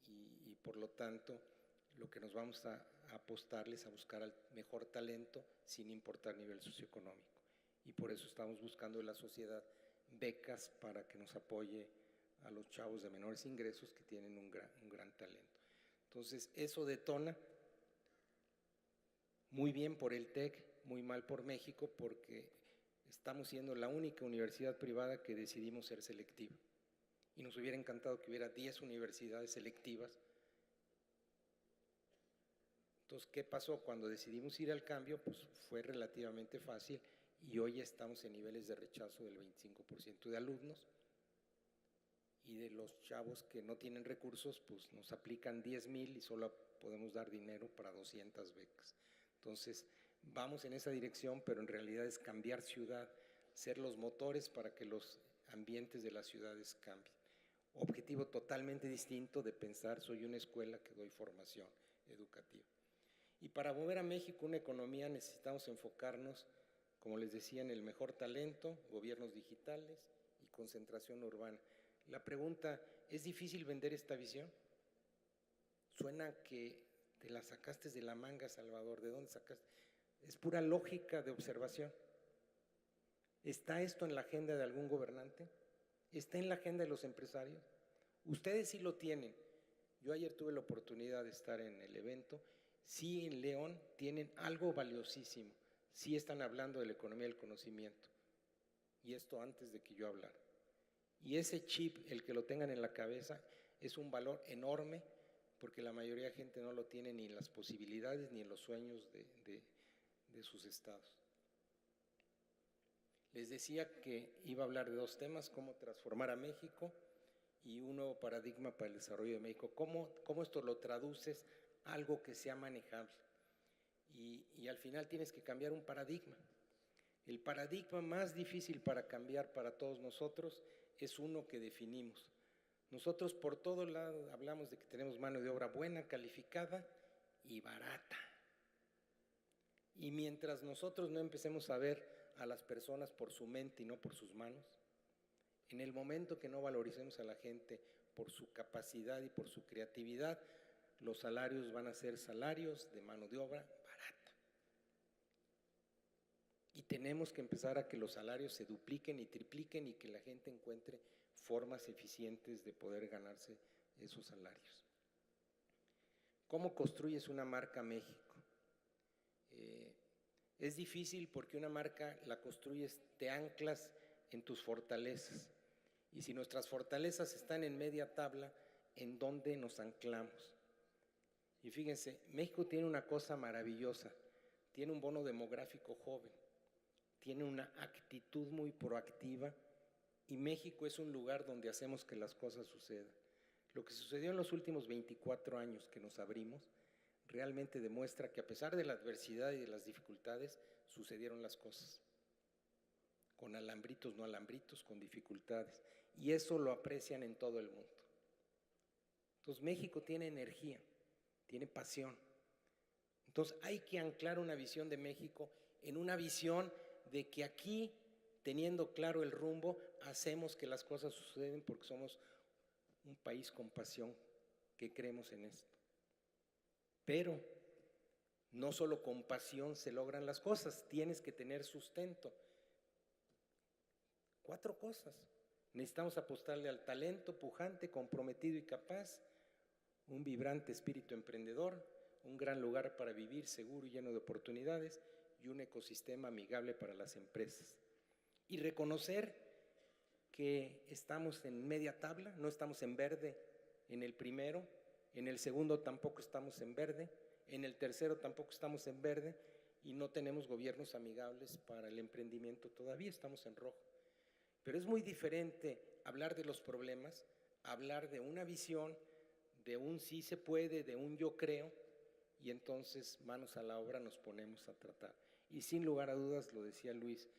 B: y por lo tanto lo que nos vamos a apostarles a buscar al mejor talento sin importar nivel socioeconómico. Y por eso estamos buscando en la sociedad becas para que nos apoye a los chavos de menores ingresos que tienen un gran talento. Entonces, eso detona muy bien por el TEC, muy mal por México, porque estamos siendo la única universidad privada que decidimos ser selectiva. Y nos hubiera encantado que hubiera 10 universidades selectivas. Entonces, ¿qué pasó? Cuando decidimos ir al cambio, pues fue relativamente fácil, y hoy estamos en niveles de rechazo del 25% de alumnos. Y de los chavos que no tienen recursos, pues nos aplican 10,000 y solo podemos dar dinero para 200 becas. Entonces, vamos en esa dirección, pero en realidad es cambiar ciudad, ser los motores para que los ambientes de las ciudades cambien. Objetivo totalmente distinto de pensar, soy una escuela que doy formación educativa. Y para mover a México una economía necesitamos enfocarnos, como les decía, en el mejor talento, gobiernos digitales y concentración urbana. La pregunta, ¿es difícil vender esta visión? Suena que te la sacaste de la manga, Salvador. ¿De dónde sacaste? Es pura lógica de observación. ¿Está esto en la agenda de algún gobernante? ¿Está en la agenda de los empresarios? Ustedes sí lo tienen. Yo ayer tuve la oportunidad de estar en el evento. Sí, en León tienen algo valiosísimo. Sí están hablando de la economía del conocimiento. Y esto antes de que yo hablara. Y ese chip, el que lo tengan en la cabeza, es un valor enorme, porque la mayoría de gente no lo tiene ni en las posibilidades ni en los sueños de sus estados. Les decía que iba a hablar de dos temas: cómo transformar a México y un nuevo paradigma para el desarrollo de México. ¿Cómo esto lo traduces a algo que sea manejable? Y al final tienes que cambiar un paradigma. El paradigma más difícil para cambiar para todos nosotros es uno que definimos. Nosotros por todo lado hablamos de que tenemos mano de obra buena, calificada y barata. Y mientras nosotros no empecemos a ver a las personas por su mente y no por sus manos, en el momento que no valoricemos a la gente por su capacidad y por su creatividad, los salarios van a ser salarios de mano de obra barata. Y tenemos que empezar a que los salarios se dupliquen y tripliquen y que la gente encuentre formas eficientes de poder ganarse esos salarios. ¿Cómo construyes una marca México? Es difícil porque una marca la construyes, te anclas en tus fortalezas. Y si nuestras fortalezas están en media tabla, ¿en dónde nos anclamos? Y fíjense, México tiene una cosa maravillosa, tiene un bono demográfico joven, tiene una actitud muy proactiva, y México es un lugar donde hacemos que las cosas sucedan. Lo que sucedió en los últimos 24 años que nos abrimos, realmente demuestra que a pesar de la adversidad y de las dificultades, sucedieron las cosas. Con alambritos, no alambritos, con dificultades. Y eso lo aprecian en todo el mundo. Entonces México tiene energía, tiene pasión. Entonces hay que anclar una visión de México en una visión de que aquí, teniendo claro el rumbo, hacemos que las cosas suceden porque somos un país con pasión, que creemos en esto. Pero no solo con pasión se logran las cosas, tienes que tener sustento. 4 cosas. Necesitamos apostarle al talento pujante, comprometido y capaz, un vibrante espíritu emprendedor, un gran lugar para vivir seguro y lleno de oportunidades y un ecosistema amigable para las empresas. Y reconocer que estamos en media tabla, no estamos en verde en el primero, en el segundo tampoco estamos en verde, en el tercero tampoco estamos en verde y no tenemos gobiernos amigables para el emprendimiento, todavía estamos en rojo. Pero es muy diferente hablar de los problemas, hablar de una visión, de un sí se puede, de un yo creo, y entonces manos a la obra nos ponemos a tratar. Y sin lugar a dudas, lo decía Luis,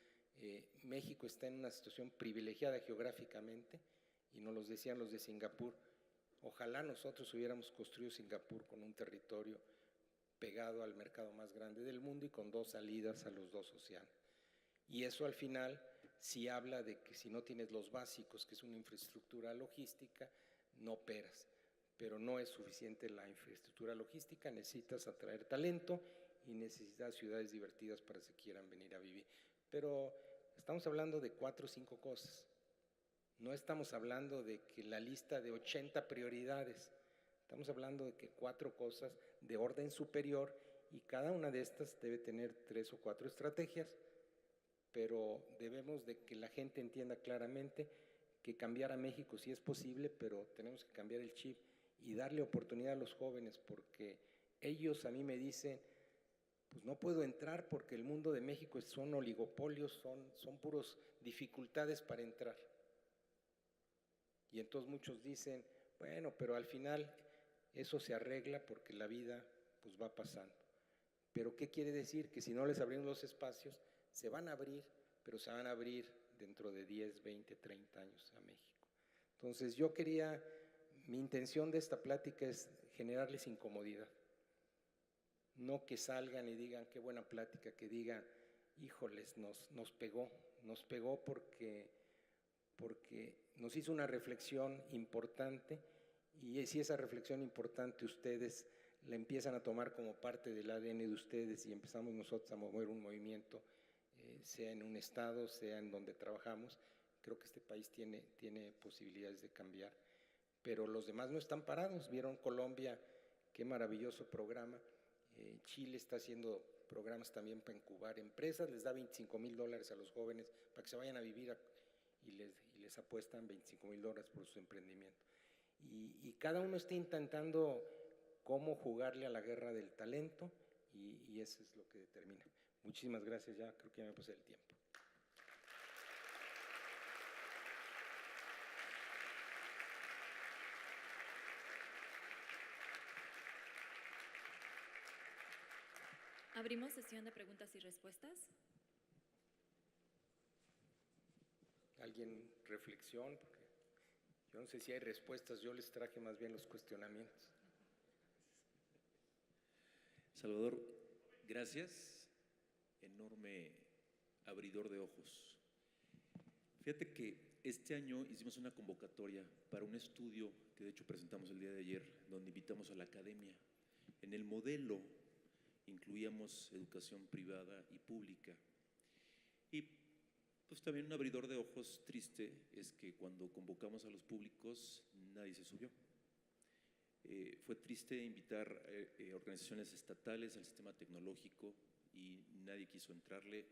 B: México está en una situación privilegiada geográficamente, y nos lo decían los de Singapur. Ojalá nosotros hubiéramos construido Singapur con un territorio pegado al mercado más grande del mundo y con 2 salidas a los 2 océanos. Y eso al final sí habla de que si no tienes los básicos, que es una infraestructura logística, no operas. Pero no es suficiente la infraestructura logística, necesitas atraer talento y necesitas ciudades divertidas para que quieran venir a vivir. Pero estamos hablando de 4 o 5 cosas. No estamos hablando de que la lista de 80 prioridades, estamos hablando de que 4 cosas de orden superior y cada una de estas debe tener 3 o 4 estrategias, pero debemos de que la gente entienda claramente que cambiar a México sí es posible, pero tenemos que cambiar el chip y darle oportunidad a los jóvenes, porque ellos a mí me dicen, pues no puedo entrar porque el mundo de México son oligopolios, son puros dificultades para entrar. Y entonces muchos dicen, bueno, pero al final eso se arregla porque la vida pues va pasando. Pero ¿qué quiere decir? Que si no les abrimos los espacios, se van a abrir, pero se van a abrir dentro de 10, 20, 30 años a México. Entonces mi intención de esta plática es generarles incomodidad. No que salgan y digan qué buena plática, que digan, híjoles, nos pegó porque nos hizo una reflexión importante, y si esa reflexión importante ustedes la empiezan a tomar como parte del ADN de ustedes y empezamos nosotros a mover un movimiento, sea en un estado, sea en donde trabajamos, creo que este país tiene posibilidades de cambiar. Pero los demás no están parados. Vieron Colombia, qué maravilloso programa. Chile está haciendo programas también para incubar empresas, les da $25,000 a los jóvenes para que se vayan a vivir y les apuestan $25,000 por su emprendimiento. Y cada uno está intentando cómo jugarle a la guerra del talento y eso es lo que determina. Muchísimas gracias, ya creo que ya me pasé el tiempo.
C: Abrimos sesión de preguntas y respuestas.
B: ¿Alguien reflexión? Porque yo no sé si hay respuestas, yo les traje más bien los cuestionamientos.
D: Salvador, gracias. Enorme abridor de ojos. Fíjate que este año hicimos una convocatoria para un estudio que de hecho presentamos el día de ayer, donde invitamos a la academia. En el modelo incluíamos educación privada y pública. Y pues también un abridor de ojos triste es que cuando convocamos a los públicos nadie se subió. Fue triste invitar organizaciones estatales al sistema tecnológico y nadie quiso entrarle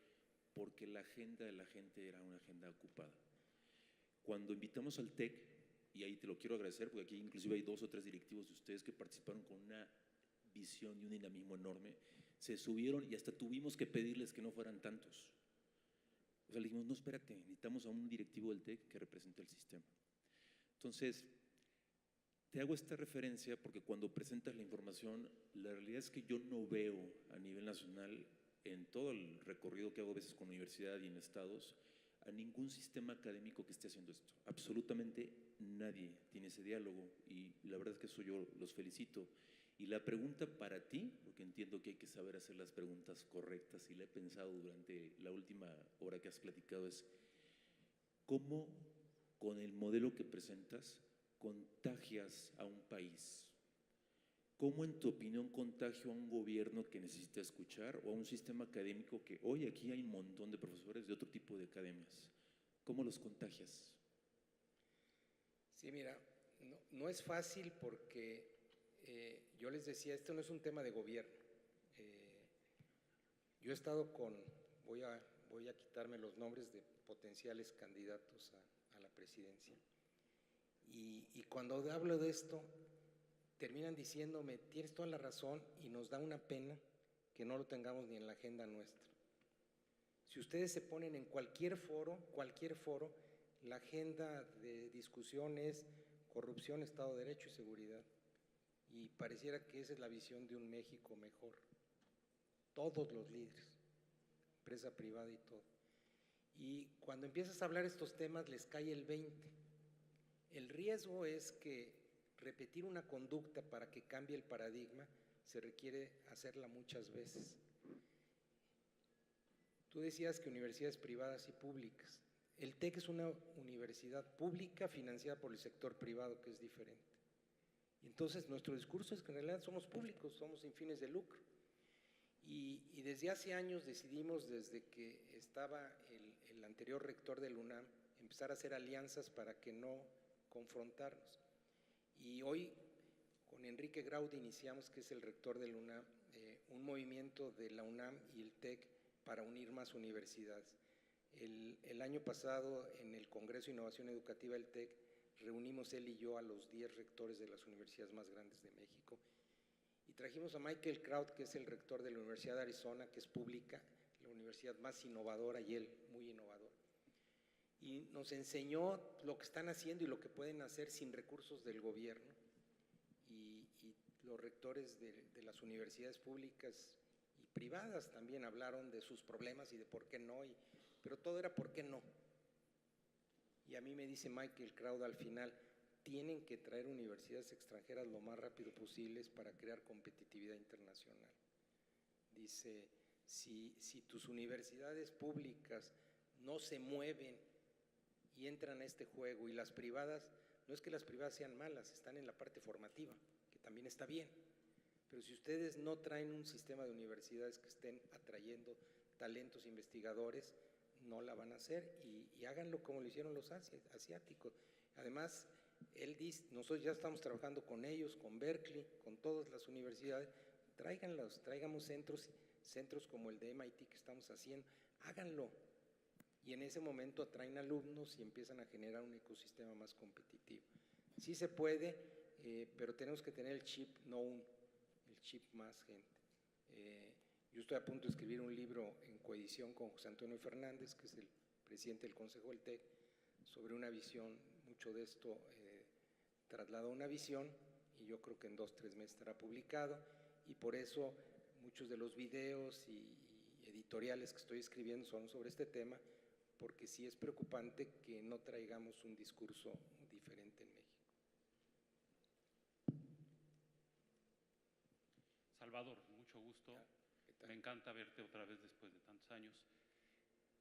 D: porque la agenda de la gente era una agenda ocupada. Cuando invitamos al TEC, y ahí te lo quiero agradecer porque aquí inclusive hay 2 o 3 directivos de ustedes que participaron con una visión y un dinamismo enorme, se subieron y hasta tuvimos que pedirles que no fueran tantos. O sea, le dijimos, no, espérate, necesitamos a un directivo del TEC que represente el sistema. Entonces, te hago esta referencia porque cuando presentas la información, la realidad es que yo no veo a nivel nacional, en todo el recorrido que hago a veces con universidad y en estados, a ningún sistema académico que esté haciendo esto. absolutamente nadie tiene ese diálogo y la verdad es que eso yo los felicito. Y la pregunta para ti, porque entiendo que hay que saber hacer las preguntas correctas y la he pensado durante la última hora que has platicado, es ¿cómo con el modelo que presentas contagias a un país? ¿Cómo en tu opinión contagio a un gobierno que necesita escuchar o a un sistema académico que hoy aquí hay un montón de profesores de otro tipo de academias? ¿Cómo los contagias?
B: Sí, mira, no es fácil porque yo les decía, esto no es un tema de gobierno. Yo he estado voy a quitarme los nombres de potenciales candidatos a la presidencia. Y cuando hablo de esto, terminan diciéndome, tienes toda la razón y nos da una pena que no lo tengamos ni en la agenda nuestra. Si ustedes se ponen en cualquier foro, la agenda de discusión es corrupción, Estado de Derecho y seguridad. Y pareciera que esa es la visión de un México mejor. Todos los líderes, empresa privada y todo. Y cuando empiezas a hablar estos temas les cae el 20. El riesgo es que repetir una conducta para que cambie el paradigma se requiere hacerla muchas veces. Tú decías que universidades privadas y públicas. El TEC es una universidad pública financiada por el sector privado, que es diferente. Y entonces nuestro discurso es que en realidad somos públicos, somos sin fines de lucro. Y desde hace años decidimos, desde que estaba el anterior rector del UNAM, empezar a hacer alianzas para que no confrontarnos. Y hoy con Enrique Graudi iniciamos, que es el rector del UNAM, un movimiento de la UNAM y el TEC para unir más universidades. El año pasado en el Congreso de Innovación Educativa del TEC reunimos él y yo a los 10 rectores de las universidades más grandes de México y trajimos a Michael Kraut, que es el rector de la Universidad de Arizona, que es pública, la universidad más innovadora y él muy innovador. Y nos enseñó lo que están haciendo y lo que pueden hacer sin recursos del gobierno. Y los rectores de las universidades públicas y privadas también hablaron de sus problemas y de por qué no, pero todo era por qué no. Y a mí me dice Michael Kraut al final, tienen que traer universidades extranjeras lo más rápido posible para crear competitividad internacional. Dice, si tus universidades públicas no se mueven y entran a este juego, y las privadas, no es que las privadas sean malas, están en la parte formativa, que también está bien, pero si ustedes no traen un sistema de universidades que estén atrayendo talentos investigadores, no la van a hacer, y háganlo como lo hicieron los asiáticos. Además, él dice, nosotros ya estamos trabajando con ellos, con Berkeley, con todas las universidades, traigamos centros como el de MIT que estamos haciendo, háganlo. Y en ese momento atraen alumnos y empiezan a generar un ecosistema más competitivo. Sí se puede, pero tenemos que tener el chip, el chip más gente. Yo estoy a punto de escribir un libro en coedición con José Antonio Fernández, que es el presidente del Consejo del TEC, sobre una visión, mucho de esto trasladó una visión, y yo creo que en 2-3 meses estará publicado, y por eso muchos de los videos y editoriales que estoy escribiendo son sobre este tema, porque sí es preocupante que no traigamos un discurso diferente en México.
E: Salvador, mucho gusto. Me encanta verte otra vez después de tantos años.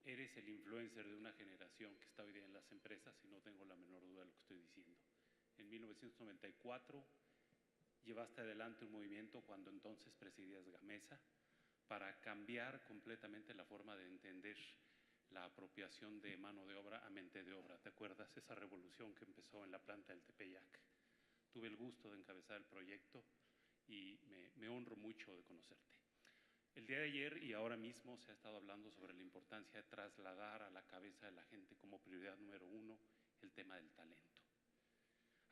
E: Eres el influencer de una generación que está hoy día en las empresas y no tengo la menor duda de lo que estoy diciendo. En 1994 llevaste adelante un movimiento cuando entonces presidías Gamesa para cambiar completamente la forma de entender la apropiación de mano de obra a mente de obra. ¿Te acuerdas esa revolución que empezó en la planta del Tepeyac? Tuve el gusto de encabezar el proyecto y me honro mucho de conocerte. El día de ayer y ahora mismo se ha estado hablando sobre la importancia de trasladar a la cabeza de la gente como prioridad número 1 el tema del talento.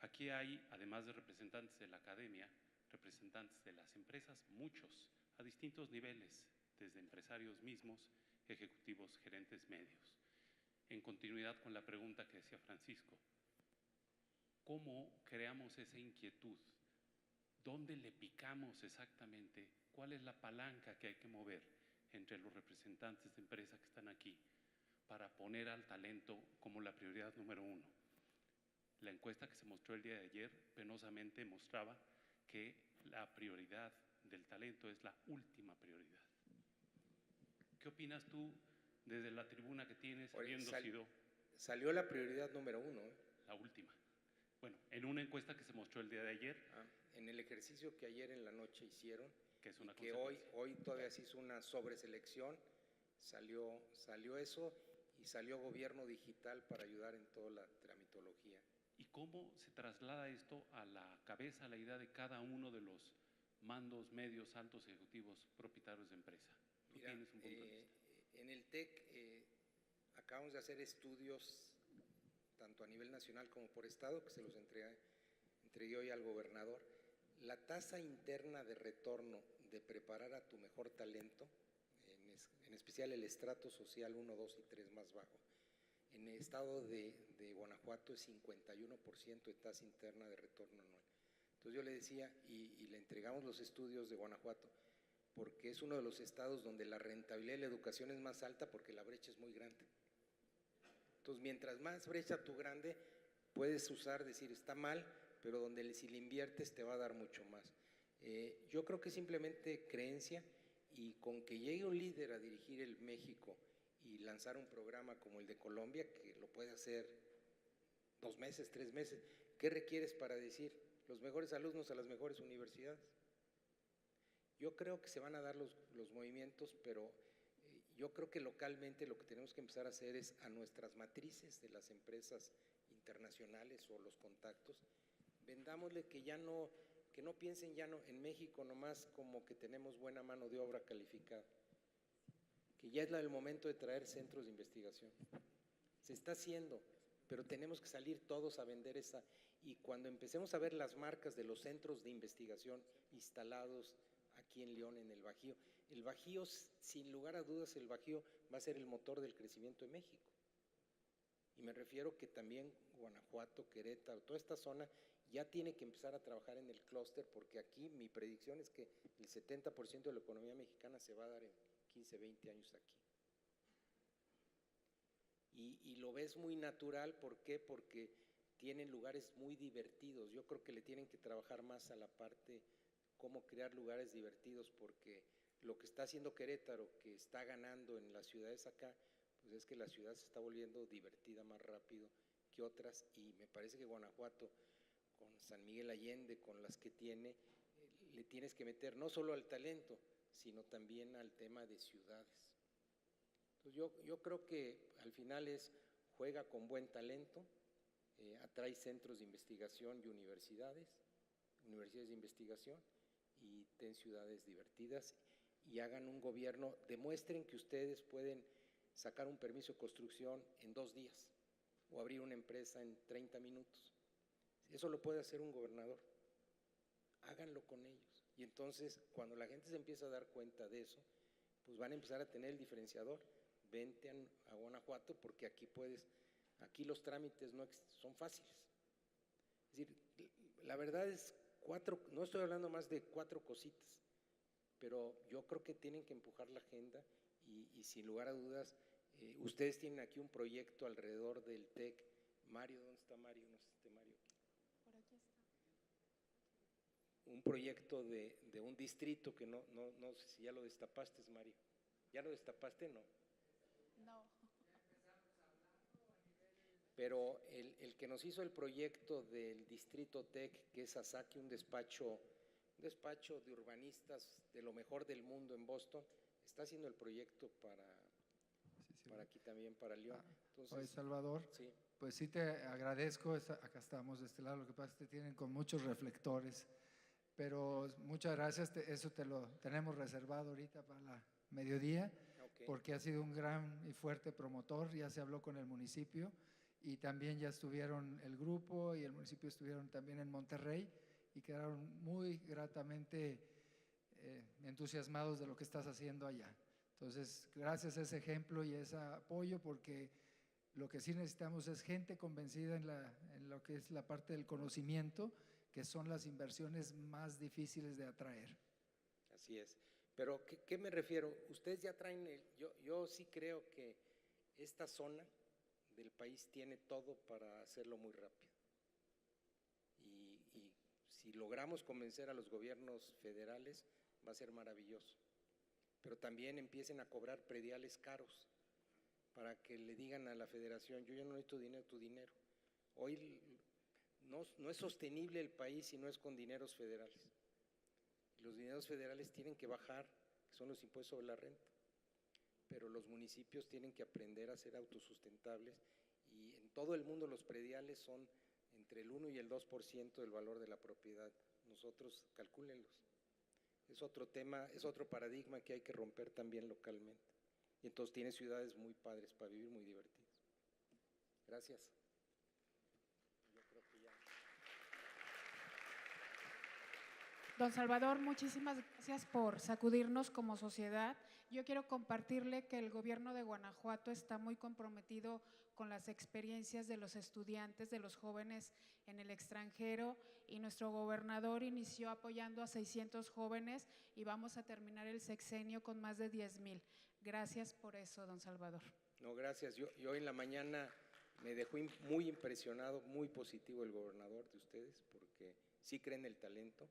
E: Aquí hay, además de representantes de la academia, representantes de las empresas, muchos, a distintos niveles, desde empresarios mismos, ejecutivos, gerentes medios. En continuidad con la pregunta que decía Francisco, ¿cómo creamos esa inquietud? ¿Dónde le picamos exactamente? ¿Cuál es la palanca que hay que mover entre los representantes de empresa que están aquí para poner al talento como la prioridad número 1? La encuesta que se mostró el día de ayer penosamente mostraba que la prioridad del talento es la última prioridad. ¿Qué opinas tú desde la tribuna que tienes, habiendo sido
B: Salió la prioridad número 1, ¿eh?
E: la última? Bueno, en una encuesta que se mostró el día de ayer,
B: En el ejercicio que ayer en la noche hicieron,
E: que es una
B: y que hoy todavía se hizo una sobreselección, salió eso y salió gobierno digital para ayudar en toda la tramitología.
E: ¿Y cómo se traslada esto a la cabeza, a la idea de cada uno de los mandos medios, altos, ejecutivos, propietarios de empresa? ¿Tú
B: Mira,
E: tienes un punto de vista?
B: en el TEC acabamos de hacer estudios tanto a nivel nacional como por estado, que se los entregué hoy al gobernador. La tasa interna de retorno de preparar a tu mejor talento, en especial el estrato social 1, 2 y 3 más bajo, en el estado de Guanajuato es 51% de tasa interna de retorno anual. Entonces yo le decía, y le entregamos los estudios de Guanajuato, porque es uno de los estados donde la rentabilidad de la educación es más alta porque la brecha es muy grande. Entonces, mientras más brecha tú grande, puedes decir, está mal, pero donde si le inviertes te va a dar mucho más. Yo creo que es simplemente creencia, y con que llegue un líder a dirigir el México y lanzar un programa como el de Colombia, que lo puede hacer 2 meses, 3 meses, ¿qué requieres para decir los mejores alumnos a las mejores universidades? Yo creo que se van a dar los movimientos, pero yo creo que localmente lo que tenemos que empezar a hacer es a nuestras matrices de las empresas internacionales o los contactos, vendámosle que no piensen en México nomás como que tenemos buena mano de obra calificada, que ya es el momento de traer centros de investigación. Se está haciendo, pero tenemos que salir todos a vender esa, y cuando empecemos a ver las marcas de los centros de investigación instalados aquí en León, en el Bajío, sin lugar a dudas, el Bajío va a ser el motor del crecimiento de México. Y me refiero que también Guanajuato, Querétaro, toda esta zona ya tiene que empezar a trabajar en el clúster, porque aquí mi predicción es que el 70% de la economía mexicana se va a dar en 15, 20 años aquí. Y lo ves muy natural, ¿por qué? Porque tienen lugares muy divertidos. Yo creo que le tienen que trabajar más a la parte cómo crear lugares divertidos, porque lo que está haciendo Querétaro, que está ganando en las ciudades acá, pues es que la ciudad se está volviendo divertida más rápido que otras, y me parece que Guanajuato, con San Miguel Allende, con las que tiene, le tienes que meter no solo al talento, sino también al tema de ciudades. Entonces yo creo que al final juega con buen talento, atrae centros de investigación y universidades de investigación, y ten ciudades divertidas, y hagan un gobierno, demuestren que ustedes pueden sacar un permiso de construcción en 2 días o abrir una empresa en 30 minutos. Eso lo puede hacer un gobernador. Háganlo con ellos. Y entonces, cuando la gente se empieza a dar cuenta de eso, pues van a empezar a tener el diferenciador. Vente a Guanajuato, porque aquí los trámites son fáciles. Es decir, la verdad es no estoy hablando más de 4 cositas, pero yo creo que tienen que empujar la agenda, y sin lugar a dudas, ustedes tienen aquí un proyecto alrededor del TEC. Mario, ¿dónde está Mario? No sé si está Mario aquí.
F: Por aquí está.
B: Un proyecto de un distrito que no sé si ya lo destapaste, Mario. ¿Ya lo destapaste? No.
F: No.
B: Pero el que nos hizo el proyecto del distrito TEC, que es Asaki, un despacho de urbanistas de lo mejor del mundo en Boston, está haciendo el proyecto para aquí también, para León. Entonces,
G: Oye, Salvador,
B: sí.
G: pues sí te agradezco, acá estamos de este lado, lo que pasa es que te tienen con muchos reflectores, pero muchas gracias, eso te lo tenemos reservado ahorita para la mediodía,
B: Okay.
G: porque ha sido un gran y fuerte promotor, ya se habló con el municipio, y también ya estuvieron el grupo y el municipio estuvieron también en Monterrey, y quedaron muy gratamente entusiasmados de lo que estás haciendo allá. Entonces, gracias a ese ejemplo y ese apoyo, porque lo que sí necesitamos es gente convencida en lo que es la parte del conocimiento, que son las inversiones más difíciles de atraer.
B: Así es. Pero, ¿qué me refiero? Ustedes ya traen, yo sí creo que esta zona del país tiene todo para hacerlo muy rápido. Si logramos convencer a los gobiernos federales, va a ser maravilloso. Pero también empiecen a cobrar prediales caros para que le digan a la federación, yo ya no necesito dinero, tu dinero. Hoy no es sostenible el país si no es con dineros federales. Los dineros federales tienen que bajar, que son los impuestos sobre la renta, pero los municipios tienen que aprender a ser autosustentables y en todo el mundo los prediales son entre el 1 y el 2% del valor de la propiedad. Nosotros, calcúlenlos. Es otro tema, es otro paradigma que hay que romper también localmente. Y entonces tiene ciudades muy padres para vivir, muy divertidas. Gracias. Yo creo que ya.
F: Don Salvador, muchísimas gracias por sacudirnos como sociedad. Yo quiero compartirle que el gobierno de Guanajuato está muy comprometido con las experiencias de los estudiantes, de los jóvenes en el extranjero, y nuestro gobernador inició apoyando a 600 jóvenes y vamos a terminar el sexenio con más de 10,000. Gracias por eso, don Salvador.
B: No, gracias. Yo hoy en la mañana me dejó muy impresionado, muy positivo el gobernador de ustedes, porque sí creen el talento.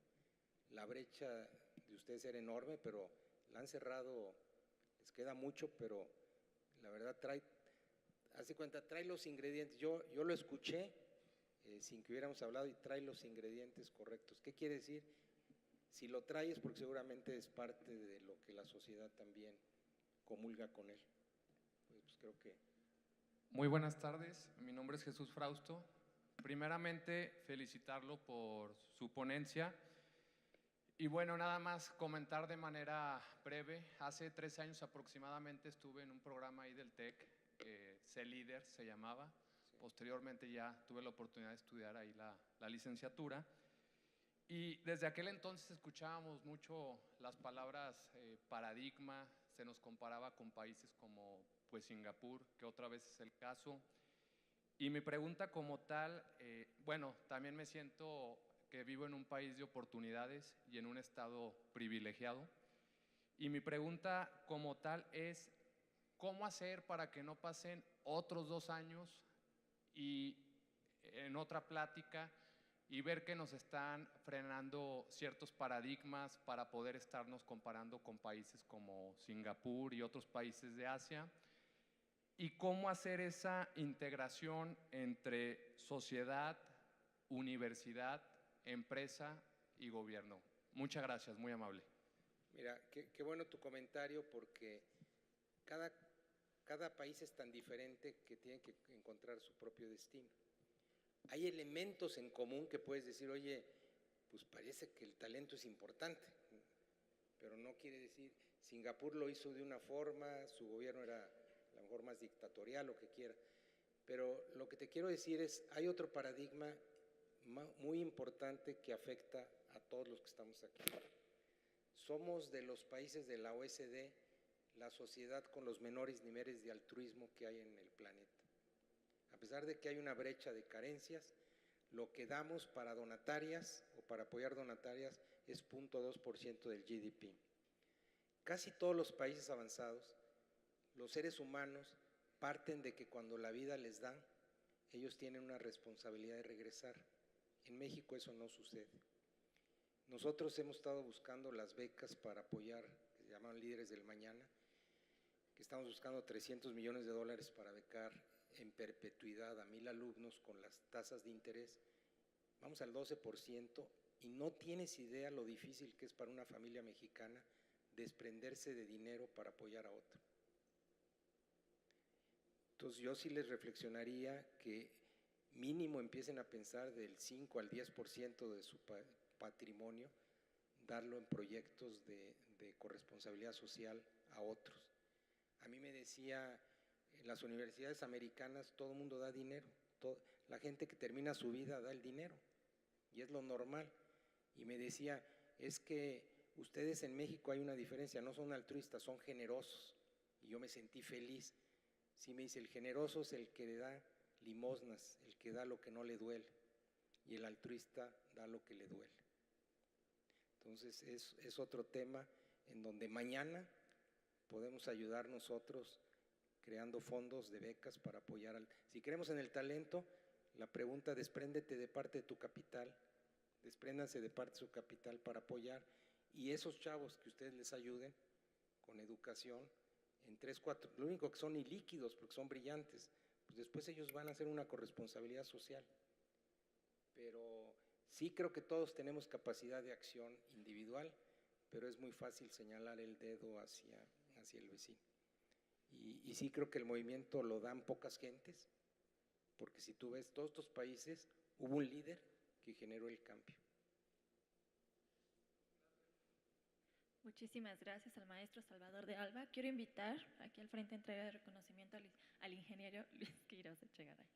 B: La brecha de ustedes era enorme, pero la han cerrado, les queda mucho, pero la verdad hace cuenta, trae los ingredientes. Yo lo escuché sin que hubiéramos hablado y trae los ingredientes correctos. ¿Qué quiere decir? Si lo trae es porque seguramente es parte de lo que la sociedad también comulga con él. Pues creo que…
H: Muy buenas tardes, mi nombre es Jesús Frausto. Primeramente, felicitarlo por su ponencia. Y bueno, nada más comentar de manera breve. Hace 3 años aproximadamente estuve en un programa ahí del TEC, C-Líder se llamaba. Posteriormente ya tuve la oportunidad de estudiar ahí la licenciatura. Y desde aquel entonces escuchábamos mucho las palabras paradigma, se nos comparaba con países como pues Singapur, que otra vez es el caso. Y mi pregunta como tal, bueno, también me siento que vivo en un país de oportunidades y en un estado privilegiado. Y mi pregunta como tal es, ¿cómo hacer para que no pasen otros 2 años y en otra plática y ver que nos están frenando ciertos paradigmas para poder estarnos comparando con países como Singapur y otros países de Asia? ¿Y cómo hacer esa integración entre sociedad, universidad, empresa y gobierno? Muchas gracias, muy amable.
B: Mira, qué bueno tu comentario, porque cada país es tan diferente que tiene que encontrar su propio destino. Hay elementos en común que puedes decir, oye, pues parece que el talento es importante, pero no quiere decir, Singapur lo hizo de una forma, su gobierno era a lo mejor más dictatorial, lo que quiera, pero lo que te quiero decir es, hay otro paradigma muy importante que afecta a todos los que estamos aquí. Somos de los países de la OECD la sociedad con los menores niveles de altruismo que hay en el planeta. A pesar de que hay una brecha de carencias, lo que damos para donatarias o para apoyar donatarias es 0.2% del GDP. Casi todos los países avanzados, los seres humanos parten de que cuando la vida les da, ellos tienen una responsabilidad de regresar. En México eso no sucede. Nosotros hemos estado buscando las becas para apoyar, que se llaman Líderes del Mañana, que estamos buscando $300 millones para becar en perpetuidad a 1,000 alumnos con las tasas de interés. Vamos al 12% y no tienes idea lo difícil que es para una familia mexicana desprenderse de dinero para apoyar a otro. Entonces yo sí les reflexionaría que mínimo empiecen a pensar del 5 al 10% de su patrimonio, darlo en proyectos de corresponsabilidad social a otros. A mí me decía, en las universidades americanas todo el mundo da dinero, la gente que termina su vida da el dinero, y es lo normal. Y me decía, es que ustedes en México hay una diferencia, no son altruistas, son generosos. Y yo me sentí feliz. Sí, me dice, el generoso es el que da limosnas, el que da lo que no le duele, y el altruista da lo que le duele. Entonces es otro tema en donde mañana podemos ayudar nosotros creando fondos de becas para apoyar si creemos en el talento, la pregunta, despréndete de parte de tu capital, despréndanse de parte de su capital para apoyar, y esos chavos que ustedes les ayuden con educación, en 3, 4, lo único que son ilíquidos porque son brillantes, pues después ellos van a hacer una corresponsabilidad social. Pero sí creo que todos tenemos capacidad de acción individual, pero es muy fácil señalar el dedo hacia el vecino. Y sí creo que el movimiento lo dan pocas gentes, porque si tú ves todos estos países, hubo un líder que generó el cambio.
C: Muchísimas gracias al maestro Salvador de Alba. Quiero invitar aquí al frente a entrega de reconocimiento al ingeniero Luis Quiroz Echegaray.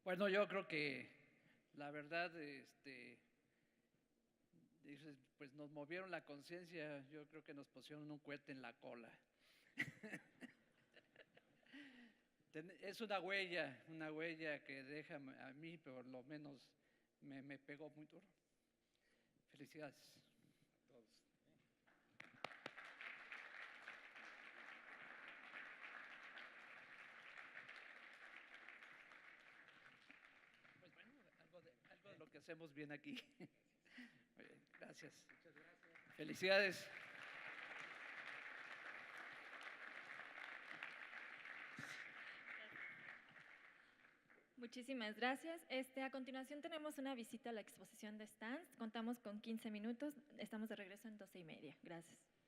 I: Bueno, yo creo que la verdad, pues nos movieron la conciencia, yo creo que nos pusieron un cohete en la cola. Es una huella que deja a mí, por lo menos me pegó muy duro. Felicidades. Pues bueno, algo de lo que hacemos bien aquí. Gracias. Muchas gracias. Felicidades.
C: Muchísimas gracias. A continuación tenemos una visita a la exposición de stands. Contamos con 15 minutos. Estamos de regreso en 12:30. Gracias.